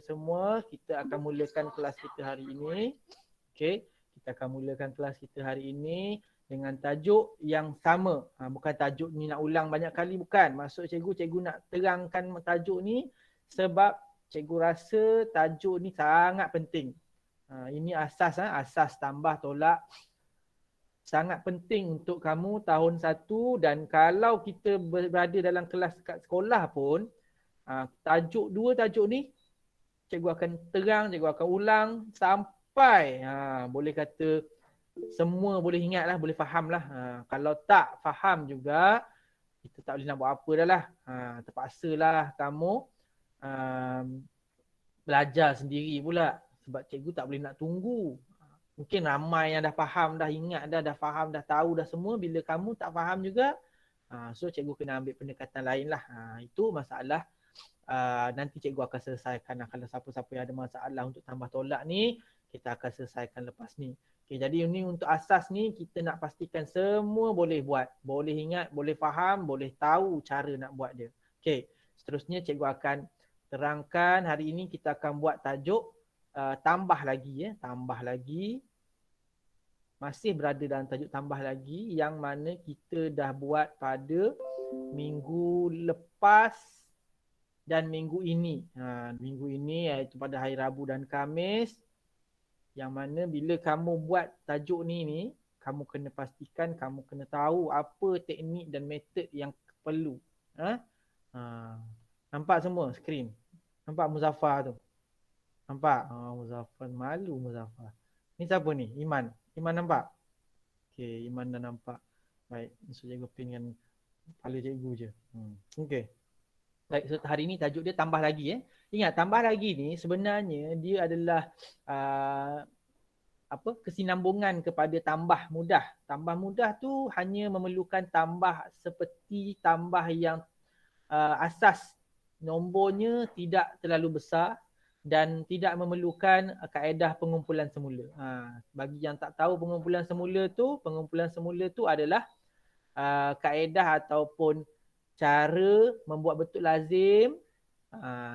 semua, kita akan mulakan kelas kita hari ini. Okey, kita akan mulakan kelas kita hari ini dengan tajuk yang sama. Bukan tajuk ni nak ulang banyak kali, bukan. Maksud cikgu nak terangkan tajuk ni sebab cikgu rasa tajuk ni sangat penting. Ini asas tambah tolak sangat penting untuk kamu tahun 1, dan kalau kita berada dalam kelas kat sekolah pun, dua tajuk ni cikgu akan terang, cikgu akan ulang sampai boleh kata semua boleh ingat lah, boleh faham lah. Kalau tak faham juga, kita tak boleh nak buat apa dah lah. Terpaksalah kamu belajar sendiri pula. Sebab cikgu tak boleh nak tunggu. Mungkin ramai yang dah faham, dah ingat dah faham, dah tahu dah semua. Bila kamu tak faham juga, so cikgu kena ambil pendekatan lain lah. Itu masalah. Nanti cikgu akan selesaikan. Kalau siapa-siapa yang ada masalah untuk tambah tolak ni, kita akan selesaikan lepas ni. Okay, jadi ini untuk asas ni, kita nak pastikan semua boleh buat. Boleh ingat, boleh faham, boleh tahu cara nak buat dia. Okay, seterusnya cikgu akan terangkan. Hari ini kita akan buat tajuk tambah lagi. Tambah lagi. Masih berada dalam tajuk tambah lagi, yang mana kita dah buat pada minggu lepas dan minggu ini. Minggu ini iaitu pada hari Rabu dan Khamis. Yang mana bila kamu buat tajuk ni, kamu kena pastikan, kamu kena tahu apa teknik dan metod yang perlu. Nampak semua skrin? Nampak Muzaffar tu? Nampak? Muzaffar, malu Muzaffar. Ni siapa ni? Iman. Iman nampak? Okay, Iman dah nampak. Baik, so cikgu pinkan kepala cikgu je. Okay. Baik, so hari ni tajuk dia tambah lagi. Ingat, tambah lagi ni sebenarnya dia adalah kesinambungan kepada tambah mudah. Tambah mudah tu hanya memerlukan tambah seperti tambah yang asas nombornya tidak terlalu besar dan tidak memerlukan kaedah pengumpulan semula. Bagi yang tak tahu pengumpulan semula tu adalah kaedah ataupun cara membuat bentuk lazim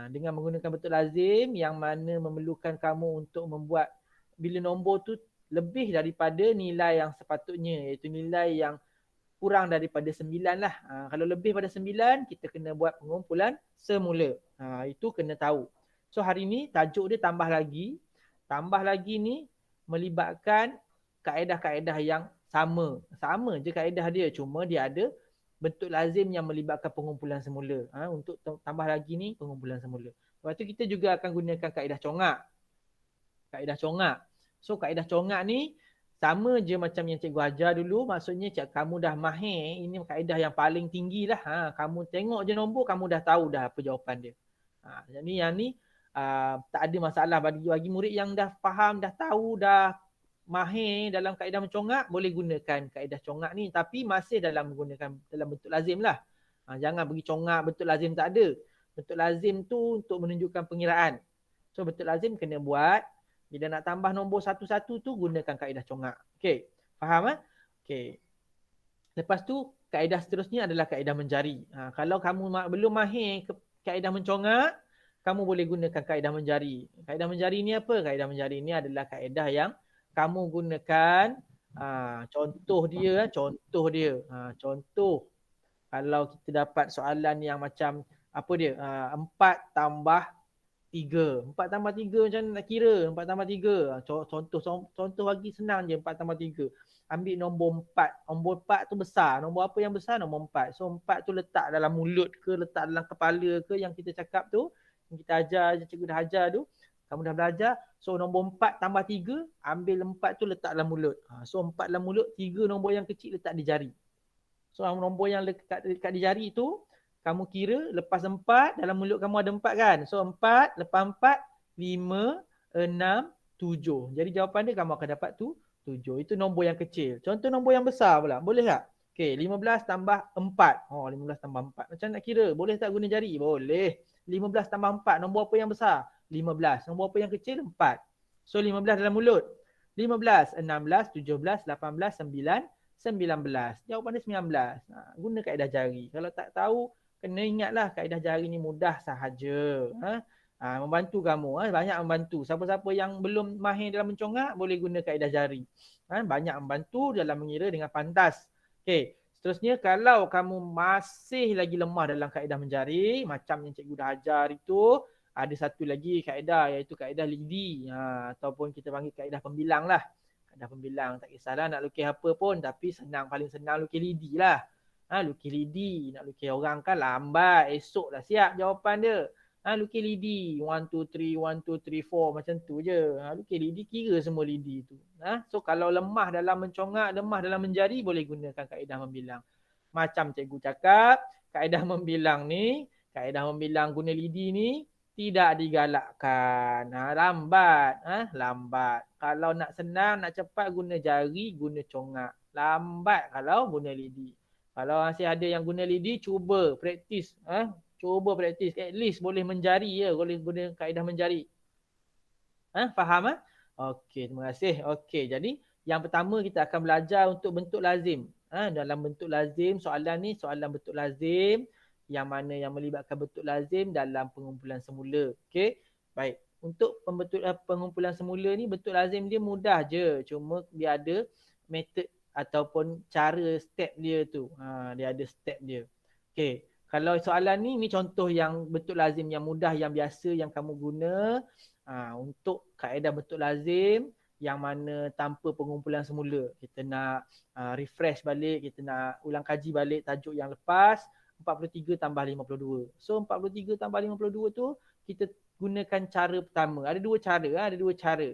dengan menggunakan bentuk lazim yang mana memerlukan kamu untuk membuat bila nombor tu lebih daripada nilai yang sepatutnya, iaitu nilai yang kurang daripada 9 lah. Kalau lebih pada 9, kita kena buat pengumpulan semula. Itu kena tahu. So hari ni tajuk dia tambah lagi. Tambah lagi ni melibatkan kaedah-kaedah yang sama. Sama je kaedah dia, cuma dia ada bentuk lazim yang melibatkan pengumpulan semula. Untuk tambah lagi ni pengumpulan semula. Lepas tu kita juga akan gunakan kaedah congak. Kaedah congak. So kaedah congak ni sama je macam yang cikgu ajar dulu. Maksudnya kamu dah mahir, ini kaedah yang paling tinggi lah. Kamu tengok je nombor, kamu dah tahu dah apa jawapan dia. Jadi yang ni tak ada masalah bagi murid yang dah faham, dah tahu, dah mahir dalam kaedah mencongak, boleh gunakan kaedah congak ni, tapi masih dalam menggunakan dalam bentuk lazim lah. Jangan bagi congak bentuk lazim tak ada. Bentuk lazim tu untuk menunjukkan pengiraan. So bentuk lazim kena buat. Bila nak tambah nombor satu-satu tu, gunakan kaedah congak. Okey, faham? Okey. Lepas tu kaedah seterusnya adalah kaedah menjari. Kalau kamu belum mahir kaedah mencongak, kamu boleh gunakan kaedah menjari. Kaedah menjari ni apa? Kaedah menjari ni adalah kaedah yang kamu gunakan. Contoh dia. Contoh kalau kita dapat soalan yang macam apa dia? 4 tambah 3. 4 tambah 3 macam nak kira? 4 tambah 3. Contoh lagi senang je, 4 tambah 3. Ambil nombor 4. Nombor 4 tu besar. Nombor apa yang besar? Nombor 4. So 4 tu letak dalam mulut ke, letak dalam kepala ke yang kita cakap tu. Yang kita ajar, cikgu dah ajar tu. Kamu dah belajar. So nombor 4 tambah 3, ambil 4 tu letak dalam mulut. So 4 dalam mulut, 3 nombor yang kecil letak di jari. So nombor yang dekat di jari tu, kamu kira lepas 4, dalam mulut kamu ada 4 kan. So 4, lepas 4, 5, 6, 7. Jadi jawapan dia kamu akan dapat tu 7. Itu nombor yang kecil. Contoh nombor yang besar pula. Boleh tak? Okay, 15 tambah 4. 15 tambah 4. Macam nak kira? Boleh tak guna jari? Boleh. 15 tambah 4. Nombor apa yang besar? 15. Nombor apa yang kecil? 4. So 15 dalam mulut. 15, 16, 17, 18, 9, 19. Jawapan dia 19. Guna kaedah jari. Kalau tak tahu, kena ingatlah kaedah jari ni mudah sahaja. Membantu kamu, banyak membantu. Siapa-siapa yang belum mahir dalam mencongak boleh guna kaedah jari. Banyak membantu dalam mengira dengan pantas. Okey, seterusnya kalau kamu masih lagi lemah dalam kaedah menjari, macam yang cikgu dah ajar itu, ada satu lagi kaedah iaitu kaedah lidi, ataupun kita panggil kaedah pembilang lah. Kaedah pembilang, tak kisahlah nak lukis apa pun, tapi paling senang lukis lidi lah. Lukis lidi, nak lukis orang kan lambat, esok dah siap jawapan dia. Lukis lidi 1, 2, 3, 1, 2, 3, 4 macam tu je. Lukis lidi kira semua lidi tu. So kalau lemah dalam mencongak, lemah dalam menjari, boleh gunakan kaedah membilang. Macam cikgu cakap, kaedah membilang guna lidi ni tidak digalakkan. Lambat. Lambat. Kalau nak senang, nak cepat, guna jari, guna congak. Lambat kalau guna lidi. Kalau masih ada yang guna lidi, cuba praktis. Cuba praktis. At least boleh menjari ya. Boleh guna kaedah menjari. Faham? Okey, terima kasih. Okey, jadi yang pertama kita akan belajar untuk bentuk lazim. Dalam bentuk lazim, soalan ni soalan bentuk lazim yang mana yang melibatkan bentuk lazim dalam pengumpulan semula. Okey. Baik. Untuk pengumpulan semula ni bentuk lazim dia mudah je. Cuma dia ada metod ataupun cara step dia tu. Dia ada step dia. Okey. Kalau soalan ni contoh yang bentuk lazim yang mudah, yang biasa yang kamu guna untuk kaedah bentuk lazim yang mana tanpa pengumpulan semula. Kita nak refresh balik, kita nak ulang kaji balik tajuk yang lepas, 43 tambah 52. So 43 tambah 52 tu kita gunakan cara pertama. Ada dua cara.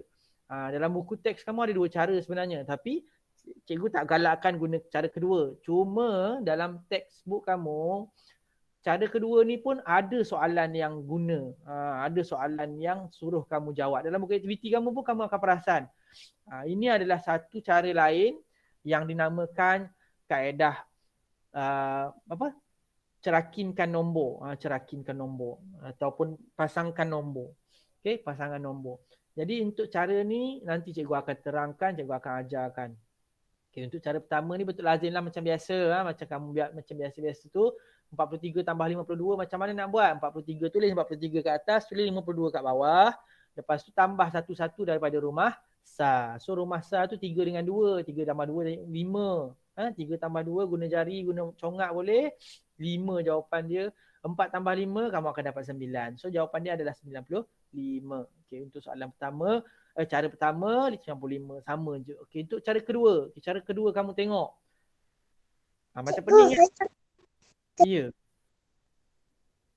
Dalam buku teks kamu ada dua cara sebenarnya, tapi cikgu tak galakkan guna cara kedua. Cuma dalam textbook kamu, cara kedua ni pun ada soalan yang guna. Ada soalan yang suruh kamu jawab. Dalam buku aktiviti kamu pun kamu akan perasan. Ini adalah satu cara lain yang dinamakan kaedah cerakinkan nombor. Cerakinkan nombor ataupun pasangkan nombor. Okey, pasangan nombor. Jadi untuk cara ni nanti cikgu akan terangkan, cikgu akan ajarkan. Okay, untuk cara pertama ni betul lazim lah macam biasa. Macam kamu buat macam biasa-biasa tu. 43 tambah 52 macam mana nak buat? 43 tulis 43 kat atas, tulis 52 kat bawah. Lepas tu tambah satu-satu daripada rumah sa. So rumah sa tu 3 dengan 2. 3 tambah 2, 5. 3 tambah 2 guna jari, guna congak boleh. 5 jawapan dia. 4 tambah 5 kamu akan dapat 9. So jawapan dia adalah 95. Okay, untuk soalan pertama. Cara pertama 95 sama je. Okey, untuk cara kedua. Cara kedua kamu tengok. Macam pening kan? Ya.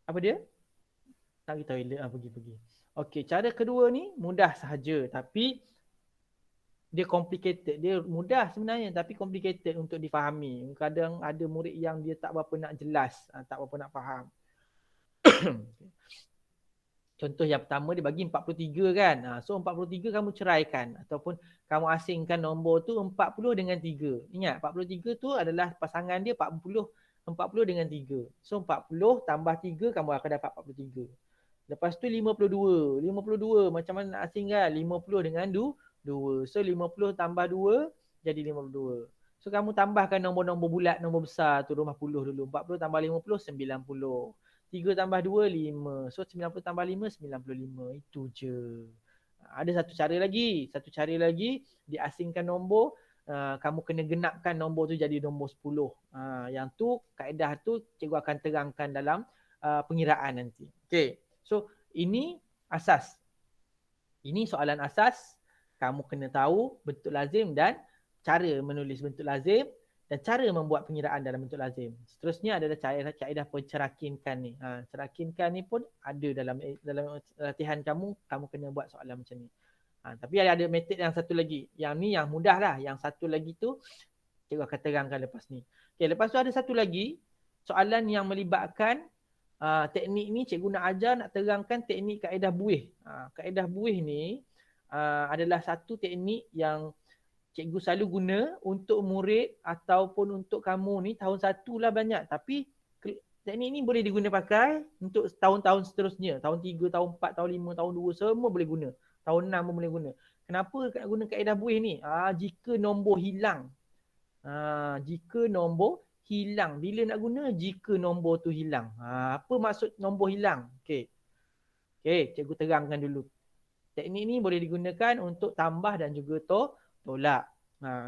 Apa dia? Tak pergi toilet. Pergi. Okey, cara kedua ni mudah sahaja tapi dia complicated. Dia mudah sebenarnya tapi complicated untuk difahami. Kadang ada murid yang dia tak berapa nak jelas, tak berapa nak faham. Contoh yang pertama dia bagi 43 kan. So 43 kamu ceraikan ataupun kamu asingkan nombor tu 40 dengan 3. Ingat 43 tu adalah pasangan dia 40 dengan 3. So 40 tambah 3 kamu akan dapat 43. Lepas tu 52. 52 macam mana nak asingkan? 50 dengan 2. So 50 tambah 2 jadi 52. So kamu tambahkan nombor-nombor bulat, nombor besar tu rumah puluh dulu. 40 tambah 50 90. 3 tambah 2, 5. So 90 tambah 5, 95. Itu je. Ada satu cara lagi. Diasingkan nombor. Kamu kena genapkan nombor tu jadi nombor 10. Yang tu, kaedah tu cikgu akan terangkan dalam pengiraan nanti. Okay. So ini asas. Ini soalan asas. Kamu kena tahu bentuk lazim dan cara menulis bentuk lazim. Dan cara membuat pengiraan dalam bentuk lazim. Seterusnya adalah kaedah pencerakinkan ni. Cerakinkan ni pun ada dalam latihan kamu kena buat soalan macam ni. Tapi ada metod yang satu lagi. Yang ni yang mudah lah. Yang satu lagi tu cikgu akan terangkan lepas ni. Okay, lepas tu ada satu lagi soalan yang melibatkan teknik ni cikgu nak ajar, nak terangkan teknik kaedah buih. Kaedah buih ni adalah satu teknik yang cikgu selalu guna untuk murid ataupun untuk kamu ni tahun 1 lah banyak. Tapi teknik ni boleh diguna pakai untuk tahun-tahun seterusnya. Tahun 3, tahun 4, tahun 5, tahun 2 semua boleh guna. Tahun 6 pun boleh guna. Kenapa guna kaedah buih ni? Jika nombor hilang. Jika nombor hilang. Bila nak guna? Jika nombor tu hilang. Apa maksud nombor hilang? Okay. Okey, cikgu terangkan dulu. Teknik ni boleh digunakan untuk tambah dan juga tolak.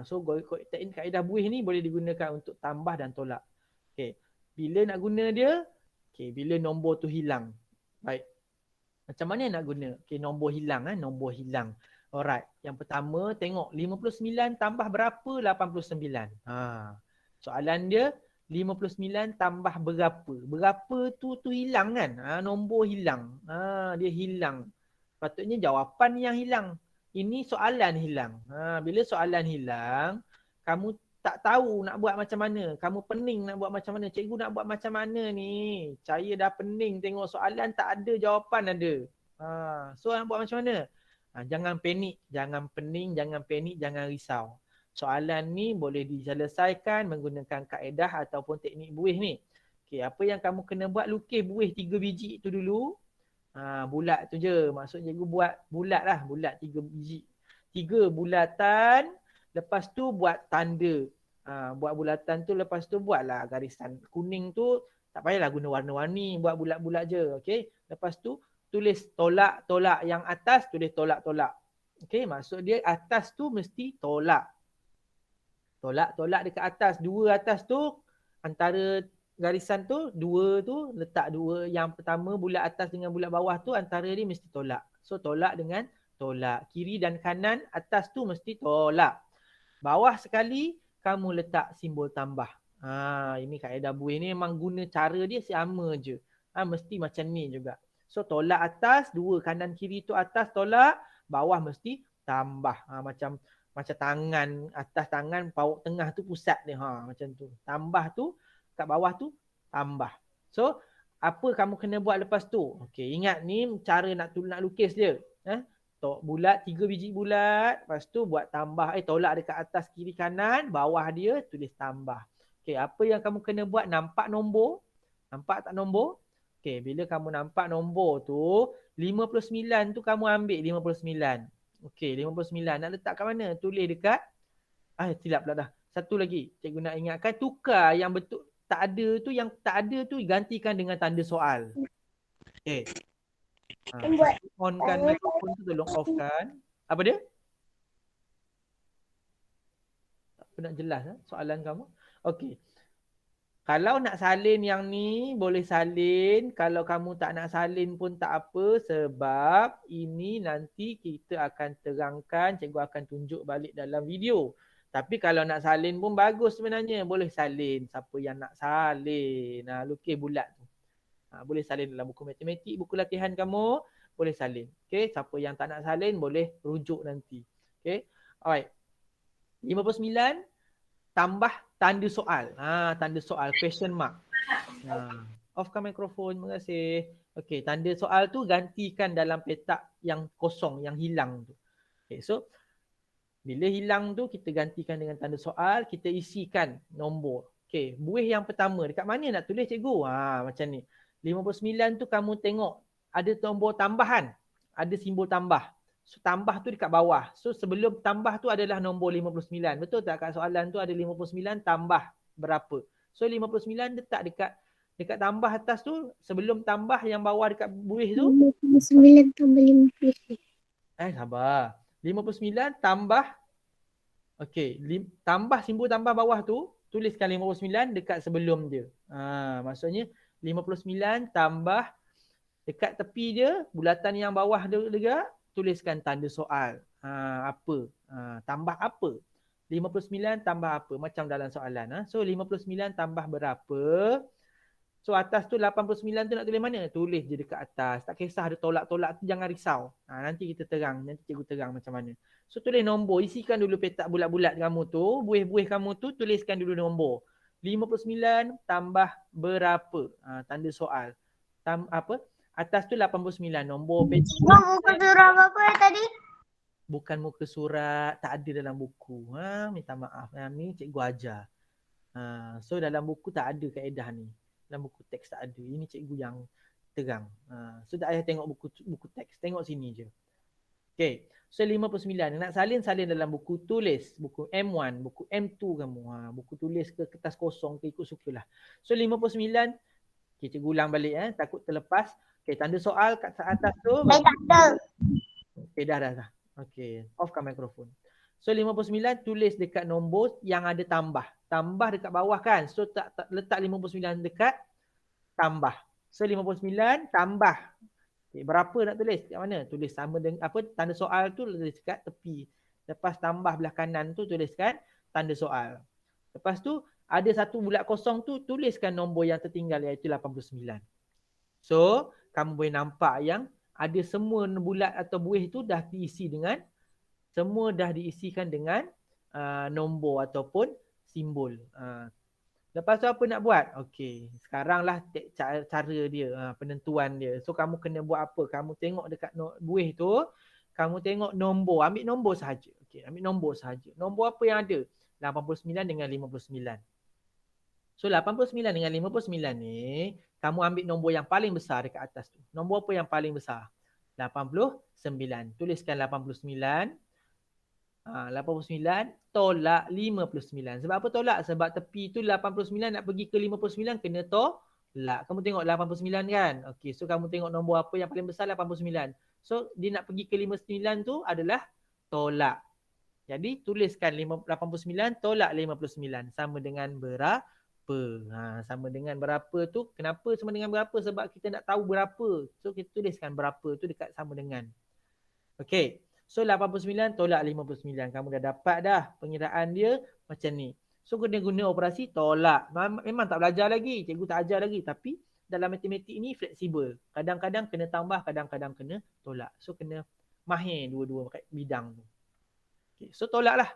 So teknik kaedah buih ni boleh digunakan untuk tambah dan tolak. Okey. Bila nak guna dia? Okey, bila nombor tu hilang. Baik. Macam mana nak guna? Okey, nombor hilang nombor hilang. Alright. Yang pertama tengok 59 tambah berapa? 89. Soalan dia 59 tambah berapa? Berapa tu hilang kan? Nombor hilang. Dia hilang. Patutnya jawapan yang hilang. Ini soalan hilang. Bila soalan hilang, kamu tak tahu nak buat macam mana. Kamu pening nak buat macam mana. Cikgu nak buat macam mana ni? Saya dah pening tengok soalan tak ada, jawapan ada. So nak buat macam mana? Jangan panik, jangan pening, jangan panik, jangan risau. Soalan ni boleh diselesaikan menggunakan kaedah ataupun teknik buih ni. Okay, apa yang kamu kena buat, lukis buih 3 biji tu dulu. Bulat tu je. Maksud cikgu buat bulat lah. Bulat 3 biji. 3 bulatan. Lepas tu buat tanda. Buat bulatan tu, lepas tu buatlah garisan kuning tu. Tak payahlah guna warna-warni. Buat bulat-bulat je. Okay. Lepas tu tulis tolak-tolak. Yang atas tulis tolak-tolak. Okay. Maksud dia atas tu mesti tolak. Tolak-tolak dekat atas. 2 atas tu antara garisan tu, 2 tu letak 2. Yang pertama bulat atas dengan bulat bawah tu antara dia mesti tolak. So tolak dengan tolak. Kiri dan kanan atas tu mesti tolak. Bawah sekali kamu letak simbol tambah. Ini kaedah buih ni memang guna cara dia sama je. Mesti macam ni juga. So tolak atas, 2 kanan kiri tu atas tolak, bawah mesti tambah. Macam tangan, atas tangan, paut tengah tu pusat dia. Macam tu. Tambah tu, kat bawah tu, tambah. So, apa kamu kena buat lepas tu? Okey, ingat ni cara nak lukis dia. Bulat, 3 biji bulat. Lepas tu buat tambah. Tolak dekat atas kiri kanan. Bawah dia tulis tambah. Okey, apa yang kamu kena buat? Nampak nombor? Nampak tak nombor? Okey, bila kamu nampak nombor tu, 59 tu kamu ambil 59. Okey, 59. Nak letak kat mana? Tulis dekat. Silap pula dah. Satu lagi. Cikgu nak ingatkan, tukar yang betul tak ada tu, yang tak ada tu gantikan dengan tanda soal. Okey. Onkan mikrofon tu, tolong offkan. Apa dia? Tak pernah jelas soalan kamu. Okey. Kalau nak salin yang ni, boleh salin. Kalau kamu tak nak salin pun tak apa, sebab ini nanti kita akan terangkan, cikgu akan tunjuk balik dalam video. Tapi kalau nak salin pun bagus sebenarnya. Boleh salin. Siapa yang nak salin? Lukis bulat tu. Boleh salin dalam buku matematik, buku latihan kamu. Boleh salin. Okay. Siapa yang tak nak salin, boleh rujuk nanti. Okay. Alright. 59 tambah tanda soal. Tanda soal, question mark. Offkan mikrofon, terima kasih. Okey, tanda soal tu gantikan dalam petak yang kosong, yang hilang tu. Okey, so bila hilang tu kita gantikan dengan tanda soal, kita isikan nombor. Okey, buih yang pertama, dekat mana nak tulis cikgu? Macam ni. 59 tu kamu tengok ada nombor tambahan, ada simbol tambah. So, tambah tu dekat bawah. So, sebelum tambah tu adalah nombor 59. Betul tak kat soalan tu ada 59 tambah berapa? So, 59 letak dekat tambah atas tu. Sebelum tambah yang bawah dekat buih tu. 59 tambah 50. Sabar. 59 tambah. Okey. Tambah simbol tambah bawah tu. Tuliskan 59 dekat sebelum dia. Maksudnya 59 tambah dekat tepi dia. Bulatan yang bawah dia juga. Tuliskan tanda soal. Apa? Tambah apa? 59 tambah apa? Macam dalam soalan. So 59 tambah berapa? So atas tu 89 tu nak tulis mana? Tulis je dekat atas. Tak kisah ada tolak-tolak tu, jangan risau. Nanti kita terang. Nanti cikgu terang macam mana. So tulis nombor. Isikan dulu petak bulat-bulat kamu tu. Buih-buih kamu tu tuliskan dulu nombor. 59 tambah berapa? Tanda soal. Apa? Atas tu 89. Nombor petak. Muka surat apa tadi? Bukan muka surat. Tak ada dalam buku. Minta maaf. Ni cikgu ajar. So dalam buku tak ada kaedah ni. Dalam buku teks tak ada. Ini cikgu yang terang. So tak payah tengok buku teks. Tengok sini je. Okay. So 59. Nak salin dalam buku tulis. Buku M1, buku M2 kamu. Buku tulis ke kertas kosong ke ikut sukalah. So 59. Okay, cikgu ulang balik. Takut terlepas. Okey, tanda soal kat atas tu. Baik tak ada. Okey, dah. Okey, offkan mikrofon. So 59 tulis dekat nombor yang ada tambah. Tambah dekat bawah kan. So tak letak 59 dekat tambah. So 59 tambah. Okay, berapa nak tulis? Kat mana? Tulis sama dengan apa tanda soal tu tulis kat tepi. Lepas tambah belah kanan tu tuliskan tanda soal. Lepas tu ada satu bulat kosong tu tuliskan nombor yang tertinggal iaitu 89. So kamu boleh nampak yang ada semua bulat atau buih tu dah diisi dengan semua dah diisikan dengan nombor ataupun simbol. Lepas tu apa nak buat? Okey, sekaranglah cara dia, penentuan dia. So kamu kena buat apa? Kamu tengok dekat buih tu, kamu tengok nombor, ambil nombor sahaja. Okey, ambil nombor sahaja. Nombor apa yang ada? 89 dengan 59. So 89 dengan 59 ni, kamu ambil nombor yang paling besar dekat atas tu. Nombor apa yang paling besar? 89. Tuliskan 89. 89 tolak 59. Sebab apa tolak? Sebab tepi tu 89 nak pergi ke 59 kena tolak. Kamu tengok 89 kan? Okey, so kamu tengok nombor apa yang paling besar 89. So dia nak pergi ke 59 tu adalah tolak. Jadi tuliskan 89 tolak 59 sama dengan berapa? Sama dengan berapa tu. Kenapa sama dengan berapa? Sebab kita nak tahu berapa. So kita tuliskan berapa tu dekat sama dengan. Okey. So 89 tolak 59. Kamu dah dapat dah pengiraan dia macam ni. So kena guna operasi tolak. Memang tak belajar lagi. Cikgu tak ajar lagi. Tapi dalam matematik ni fleksibel. Kadang-kadang kena tambah, kadang-kadang kena tolak. So kena mahir dua-dua bidang tu. Okay. So tolaklah.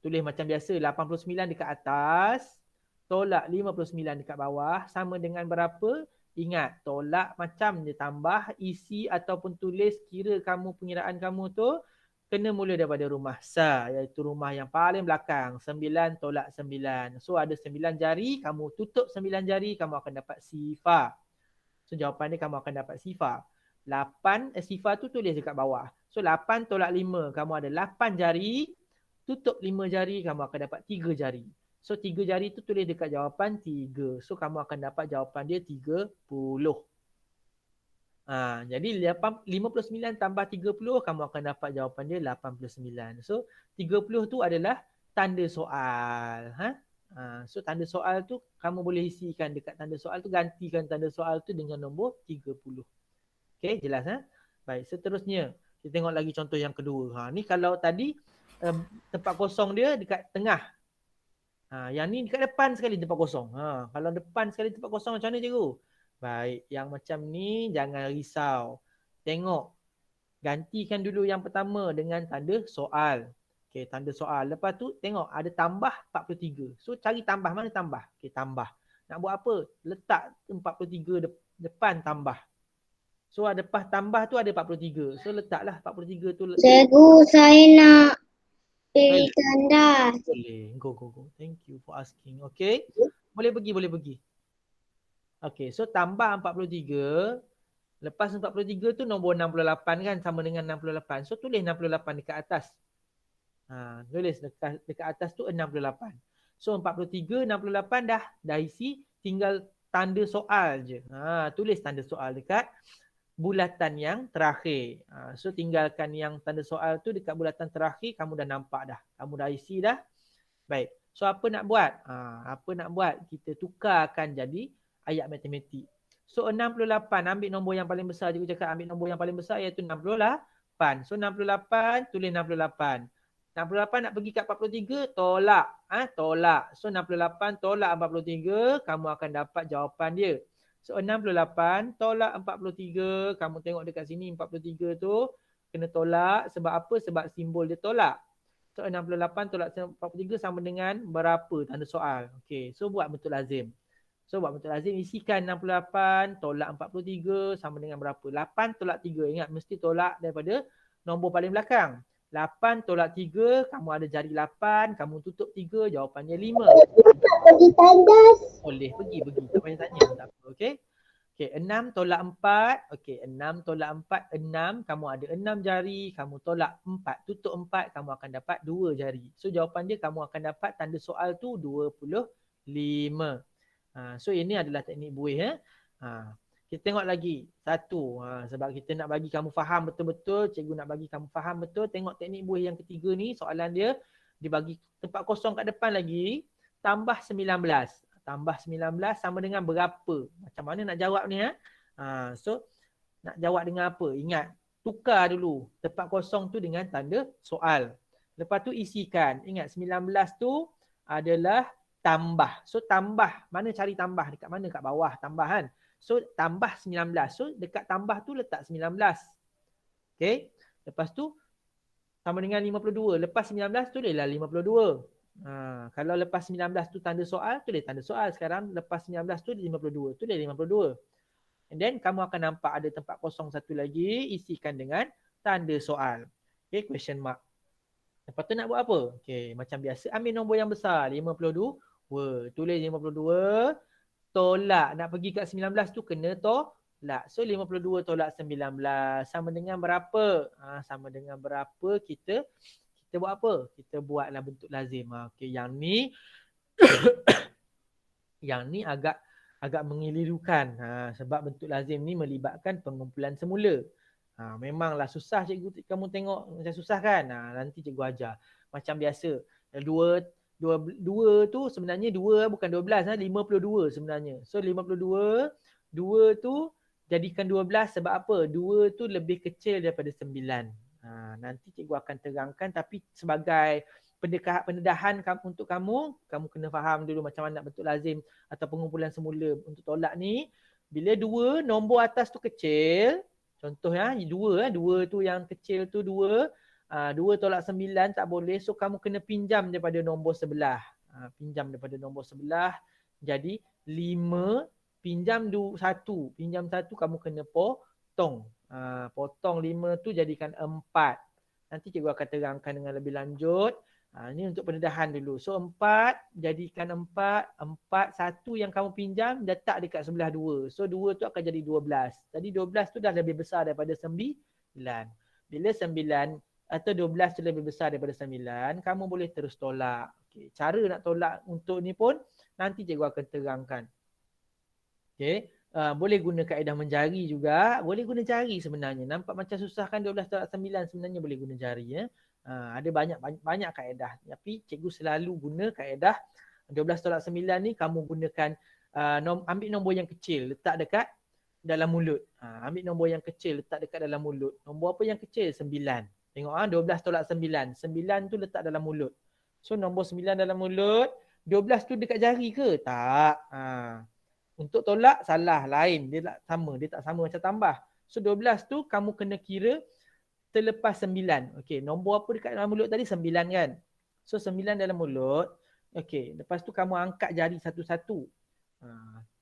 Tulis macam biasa 89 dekat atas. Tolak 59 dekat bawah. Sama dengan berapa? Ingat, tolak macam dia tambah, isi ataupun tulis kira kamu pengiraan kamu tu kena mula daripada rumah sa, iaitu rumah yang paling belakang. 9 tolak 9. So ada 9 jari, kamu tutup 9 jari, kamu akan dapat sifar. So jawapan dia kamu akan dapat sifar. 8, sifar tu tulis dekat bawah. So 8 tolak 5, kamu ada 8 jari, tutup 5 jari, kamu akan dapat 3 jari. So 3 jari tu tulis dekat jawapan 3. So kamu akan dapat jawapan dia 30. Jadi 59 tambah 30 kamu akan dapat jawapan dia 89. So 30 tu adalah tanda soal. So tanda soal tu kamu boleh isikan dekat tanda soal tu, gantikan tanda soal tu dengan nombor 30. Okey, jelas Baik, seterusnya kita tengok lagi contoh yang kedua. Ni kalau tadi tempat kosong dia dekat tengah. Yang ni dekat depan sekali tempat kosong. Kalau depan sekali tempat kosong macam mana cikgu? Baik, yang macam ni jangan risau. Tengok. Gantikan dulu yang pertama dengan tanda soal. Okey, tanda soal. Lepas tu tengok ada tambah 43. So cari tambah, mana tambah? Okey, tambah. Nak buat apa? Letak 43 depan tambah. So ada lepas tambah tu ada 43. So letaklah 43 tu. Cikgu, saya nak pilih tanda. Boleh. Go. Thank you for asking. Okay. Boleh pergi. Okay. So tambah 43. Lepas 43 tu nombor 68 kan. Sama dengan 68. So tulis 68 dekat atas. Tulis dekat atas tu 68. So 43, 68 dah isi. Tinggal tanda soal je. Tulis tanda soal dekat bulatan yang terakhir. So tinggalkan yang tanda soal tu dekat bulatan terakhir, kamu dah nampak dah. Kamu dah isi dah. Baik. So apa nak buat? Kita tukarkan jadi ayat matematik. So 68, ambil nombor yang paling besar. Cikgu cakap ambil nombor yang paling besar iaitu 68. So 68, tulis 68. 68 nak pergi kat 43, tolak. Tolak. So 68 tolak 43, kamu akan dapat jawapan dia. So 68 tolak 43, kamu tengok dekat sini 43 tu kena tolak. Sebab apa? Sebab simbol dia tolak. So 68 tolak 43 sama dengan berapa tanda soal. Okey, so buat bentuk lazim. Isikan 68 tolak 43 sama dengan berapa? 8 tolak 3. Ingat mesti tolak daripada nombor paling belakang. 8 tolak 3, kamu ada jari 8, kamu tutup 3, jawapannya 5. Pergi tandas. Boleh pergi. Tak payah tanya. Tak apa. Okey. Okey, 6 tolak 4. Okey, 6 tolak 4, 6. Kamu ada 6 jari, kamu tolak 4, tutup 4, kamu akan dapat 2 jari. So jawapan dia kamu akan dapat tanda soal tu 25. So ini adalah teknik buih. Kita tengok lagi. Satu. Sebab kita nak bagi kamu faham betul-betul. Cikgu nak bagi kamu faham betul. Tengok teknik buih yang ketiga ni. Soalan dia. Dia bagi tempat kosong kat depan lagi. Tambah 19. Tambah 19 sama dengan berapa? Macam mana nak jawab ni? So, nak jawab dengan apa? Ingat. Tukar dulu tempat kosong tu dengan tanda soal. Lepas tu isikan. Ingat 19 tu adalah tambah. So, tambah. Mana cari tambah? Dekat mana? Kat bawah tambah kan? So, tambah 19. So, dekat tambah tu letak 19. Okay. Lepas tu, sama dengan 52. Lepas 19 tu dia lah 52. Kalau lepas 19 tu tanda soal, tu dia tanda soal. Sekarang lepas 19 tu dia 52. Tu dia 52. And then, kamu akan nampak ada tempat kosong satu lagi. Isikan dengan tanda soal. Okay, question mark. Lepas tu nak buat apa? Okay, macam biasa. Ambil nombor yang besar. 52. Tulis 52. Tolak. Nak pergi kat 19 tu kena tolak. So 52 tolak 19 sama dengan berapa? Sama dengan berapa kita buat apa? Kita buatlah bentuk lazim. Okey, yang ni yang ni agak mengelirukan. Sebab bentuk lazim ni melibatkan pengumpulan semula. Memanglah susah cikgu, kamu tengok macam susah kan? Nanti cikgu ajar. Macam biasa. Dua tu sebenarnya 2 bukan 12, 52 sebenarnya. So 52, 2 tu jadikan 12 sebab apa? 2 tu lebih kecil daripada 9. Nanti cikgu akan terangkan, tapi sebagai pendedahan untuk kamu kena faham dulu macam mana nak bentuk lazim atau pengumpulan semula untuk tolak ni. Bila 2 nombor atas tu kecil, contoh 2 tu yang kecil tu 2 tolak 9 tak boleh. So kamu kena pinjam daripada nombor sebelah. Pinjam daripada nombor sebelah. Jadi 5 pinjam 1. Pinjam 1 kamu kena potong. Potong 5 tu jadikan 4. Nanti cikgu akan terangkan dengan lebih lanjut. Ini untuk pendedahan dulu. So 4 jadikan 4. 1 yang kamu pinjam letak dekat sebelah 2. So 2 tu akan jadi 12. Jadi 12 tu dah lebih besar daripada 9. Bila 9 atau 12 tu lebih besar daripada 9, kamu boleh terus tolak. Okay. Cara nak tolak untuk ni pun nanti cikgu akan terangkan. Okay. Boleh guna kaedah menjari juga. Boleh guna jari sebenarnya. Nampak macam susah kan 12 tolak 9, sebenarnya boleh guna jari. Ada banyak kaedah. Tapi cikgu selalu guna kaedah 12 tolak 9 ni kamu gunakan ambil nombor yang kecil letak dekat dalam mulut. Ambil nombor yang kecil letak dekat dalam mulut. Nombor apa yang kecil? 9. Tengok 12 tolak 9. 9 tu letak dalam mulut. So nombor 9 dalam mulut. 12 tu dekat jari ke? Tak. Untuk tolak salah, lain. Dia tak sama. Dia tak sama macam tambah. So 12 tu kamu kena kira terlepas 9. Okey, nombor apa dekat dalam mulut tadi? 9 kan? So 9 dalam mulut. Okey, lepas tu kamu angkat jari satu-satu.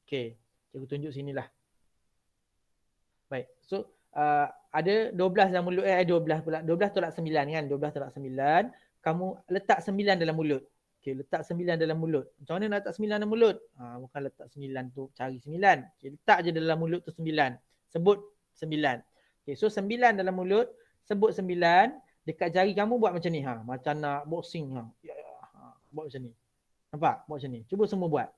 Okey, cikgu tunjuk sinilah. Baik. So ada 12 dalam mulut 12 pula. 12 tolak 9 kan? 12 tolak 9. Kamu letak 9 dalam mulut. Okey, letak 9 dalam mulut. Macam mana nak letak 9 dalam mulut? Bukan letak 9 tu cari 9. Okey, letak je dalam mulut tu 9. Sebut 9. Okey, so 9 dalam mulut, sebut 9. Dekat jari kamu buat macam ni. Macam nak boxing. Buat macam ni. Nampak? Buat macam ni. Cuba semua buat.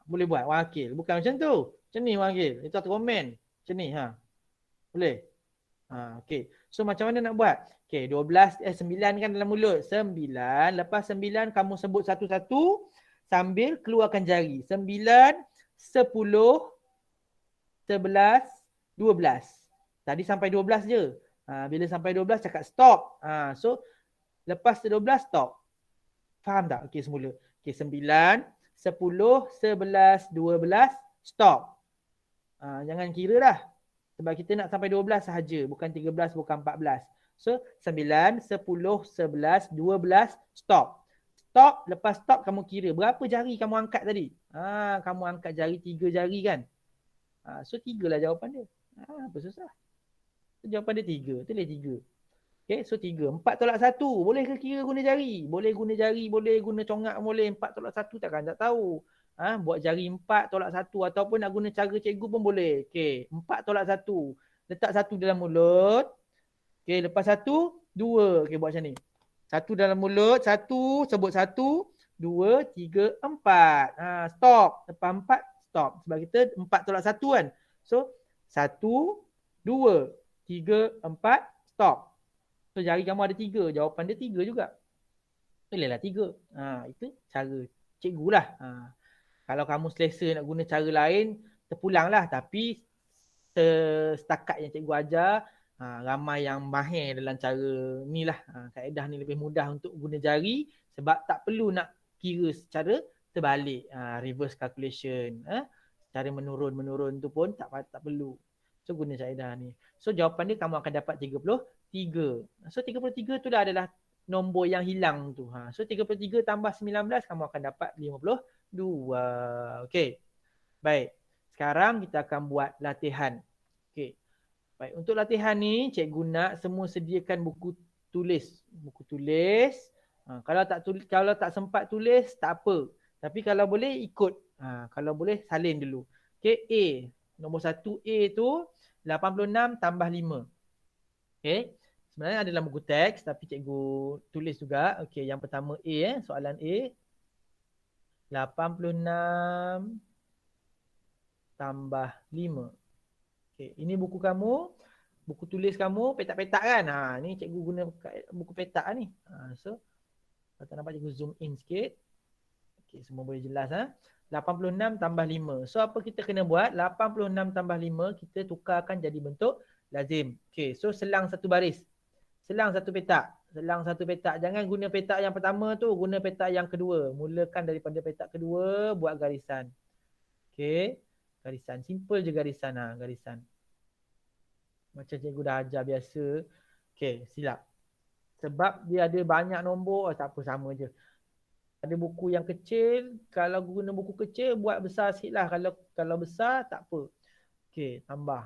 Boleh buat wakil. Bukan macam tu. Macam ni wakil. Itu satu komen. Macam ni. Boleh? Okey. So macam mana nak buat? Okey, 9 kan dalam mulut. 9. Lepas 9 kamu sebut satu-satu sambil keluarkan jari. 9, 10, 11, 12. Tadi sampai 12 je. Bila sampai 12 cakap stop. So lepas 12 stop. Faham tak? Okey, semula. Okey, 9, 10, 11, 12, stop. Jangan kira dah. Sebab kita nak sampai 12 sahaja. Bukan 13, bukan 14. So, 9, 10, 11, 12, stop. Stop, lepas stop kamu kira. Berapa jari kamu angkat tadi? Kamu angkat jari 3 jari kan? So, 3 lah jawapan dia. Apa susah? So, jawapan dia 3. Tulis 3. Okay, so 3. 4 tolak 1. Boleh ke kira guna jari? Boleh guna jari, boleh guna congak, boleh. 4 tolak 1 takkan tak tahu. Buat jari 4 tolak 1 ataupun nak guna cara cikgu pun boleh. Okay, 4 tolak 1. Letak 1 dalam mulut. Okay, lepas 1, 2. Okay, buat macam ni. 1 dalam mulut, 1, sebut 1, 2, 3, 4. Stop. Lepas 4, stop. Sebab kita 4 tolak 1 kan. So 1, 2, 3, 4, stop. So jari kamu ada 3, jawapan dia 3 juga. Bolehlah 3. Itu cara cikgu lah. Kalau kamu selesa nak guna cara lain, terpulanglah. Tapi setakat yang cikgu ajar, ramai yang mahir dalam cara ni lah. Kaedah ni lebih mudah untuk guna jari sebab tak perlu nak kira secara terbalik. Reverse calculation. Cara menurun-menurun tu pun tak perlu. So guna kaedah ni. So jawapan dia kamu akan dapat 33. So 33 tu dah adalah nombor yang hilang tu. So 33 tambah 19 kamu akan dapat 52. Okey. Baik. Sekarang kita akan buat latihan. Okey. Baik, untuk latihan ni cikgu nak semua sediakan buku tulis. Buku tulis. Kalau tak sempat tulis tak apa. Tapi kalau boleh ikut. Kalau boleh salin dulu. Okey, A. Nombor 1 A tu 86 tambah 5. Okey. Sebenarnya ada dalam buku teks tapi cikgu tulis juga. Okey, yang pertama A soalan A. 86 tambah 5. Okay. Ini buku kamu, buku tulis kamu, petak-petak kan? Ni cikgu guna buku petak ni. So, kalau tak nampak cikgu zoom in sikit. Okay, semua boleh jelas. 86 tambah 5. So, apa kita kena buat? 86 tambah 5, kita tukarkan jadi bentuk lazim. Okay, so selang satu baris. Selang satu petak. Selang satu petak. Jangan guna petak yang pertama tu, guna petak yang kedua. Mulakan daripada petak kedua, buat garisan. Okay. Garisan. Simple je garisan. Garisan. Macam cikgu dah ajar biasa. Okay, silap. Sebab dia ada banyak nombor, tak apa, sama je. Ada buku yang kecil, kalau guna buku kecil, buat besar sikit lah. Kalau besar, tak apa. Okay, tambah.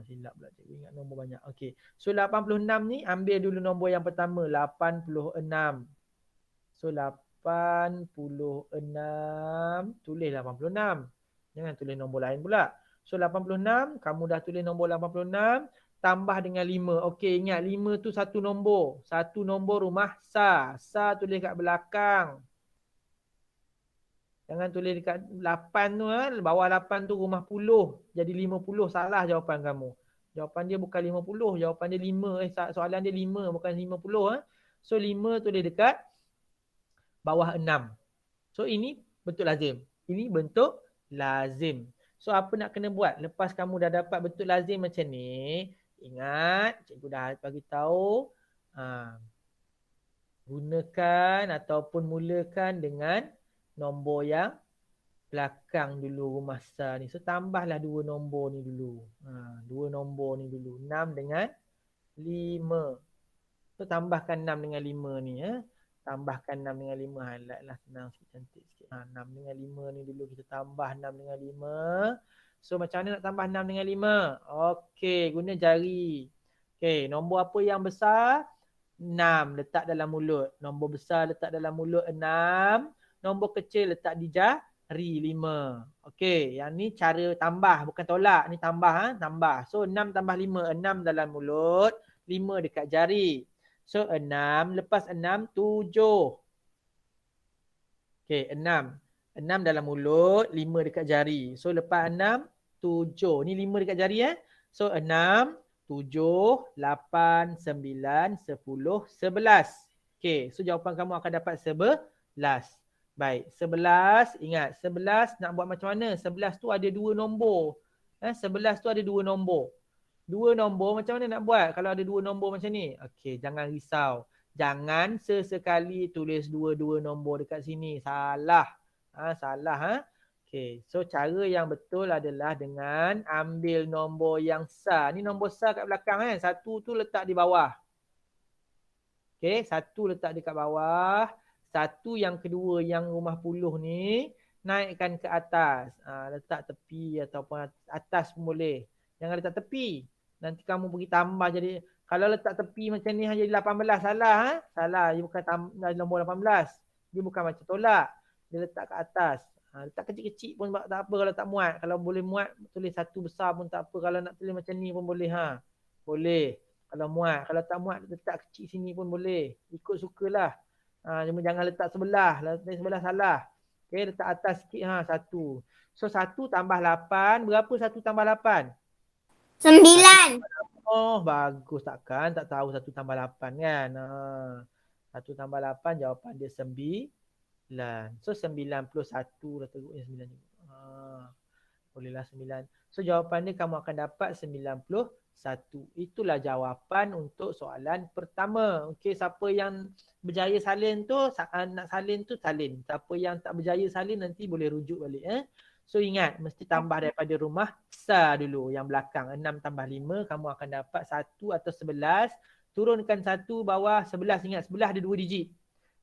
Silap pula cikgu ingat nombor banyak. Okay, so 86 ni, ambil dulu nombor yang pertama, 86. So 86, tulis 86. Jangan tulis nombor lain pula. So 86, kamu dah tulis nombor 86, tambah dengan 5. Okey, ingat 5 tu satu nombor. Satu nombor rumah Sa. Sa tulis kat belakang. Jangan tulis dekat 8 tu. Bawah 8 tu rumah puluh. Jadi 50. Salah jawapan kamu. Jawapan dia bukan 50. Jawapan dia 5. Soalan dia 5 bukan 50. So 5 tulis dekat bawah 6. So ini bentuk lazim. Ini bentuk lazim. So apa nak kena buat? Lepas kamu dah dapat bentuk lazim macam ni, ingat cikgu dah bagi tahu, gunakan ataupun mulakan dengan nombor yang belakang dulu rumah Sa ni. So tambahlah dua nombor ni dulu. Dua nombor ni dulu. 6 dengan 5. So tambahkan 6 dengan 5 ni. Tambahkan 6 dengan 5. Highlight lah, senang sikit, cantik sikit. 6 dengan 5 ni dulu kita tambah 6 dengan 5. So macam mana nak tambah 6 dengan 5? Okey, guna jari. Okey, nombor apa yang besar? 6, letak dalam mulut. Nombor besar letak dalam mulut 6. Nombor kecil letak di jari 5. Okey, yang ni cara tambah, bukan tolak. Ni tambah, tambah. So 6 tambah 5, 6 dalam mulut, 5 dekat jari. So 6, lepas 6, 7. Okey, 6. 6 dalam mulut, 5 dekat jari. So lepas 6, 7. Ni 5 dekat jari So 6, 7, 8, 9, 10, 11. Okey, so jawapan kamu akan dapat 11. Baik, 11, ingat 11 nak buat macam mana? 11 tu ada dua nombor. 11 tu ada dua nombor. Dua nombor macam mana nak buat kalau ada dua nombor macam ni? Okey, jangan risau. Jangan sesekali tulis dua-dua nombor dekat sini. Salah. Salah. Okey, so cara yang betul adalah dengan ambil nombor yang Sa. Ni nombor Sa kat belakang Satu tu letak di bawah. Okey, satu letak dekat bawah. Satu yang kedua yang rumah puluh ni naikkan ke atas. Letak tepi ataupun atas pun boleh. Jangan letak tepi. Nanti kamu pergi tambah jadi, kalau letak tepi macam ni jadi 18, salah. Salah, dia bukan nombor 18. Dia bukan macam tolak. Dia letak ke atas. Letak kecil-kecil pun tak apa kalau tak muat. Kalau boleh muat, tulis satu besar pun tak apa. Kalau nak tulis macam ni pun boleh. Boleh. Kalau muat. Kalau tak muat, letak kecil sini pun boleh. Ikut sukalah. Cuma jangan letak sebelah. Letak sebelah salah. Okay, letak atas sikit satu. So 1 tambah 8, berapa 1 tambah 8? 9. Oh, bagus takkan tak tahu 1 tambah 8 kan. 1 tambah 8 jawapan dia 9. So 91 dah teruk ni 9 juga. Bolehlah 9. So jawapan dia kamu akan dapat 91. Itulah jawapan untuk soalan pertama. Okey, siapa yang berjaya salin tu, nak salin tu salin. Siapa yang tak berjaya salin nanti boleh rujuk balik. So ingat, mesti tambah daripada rumah besar dulu yang belakang. 6 tambah 5, kamu akan dapat 1 atau 11. Turunkan 1 bawah 11. Ingat, 11 ada 2 digit.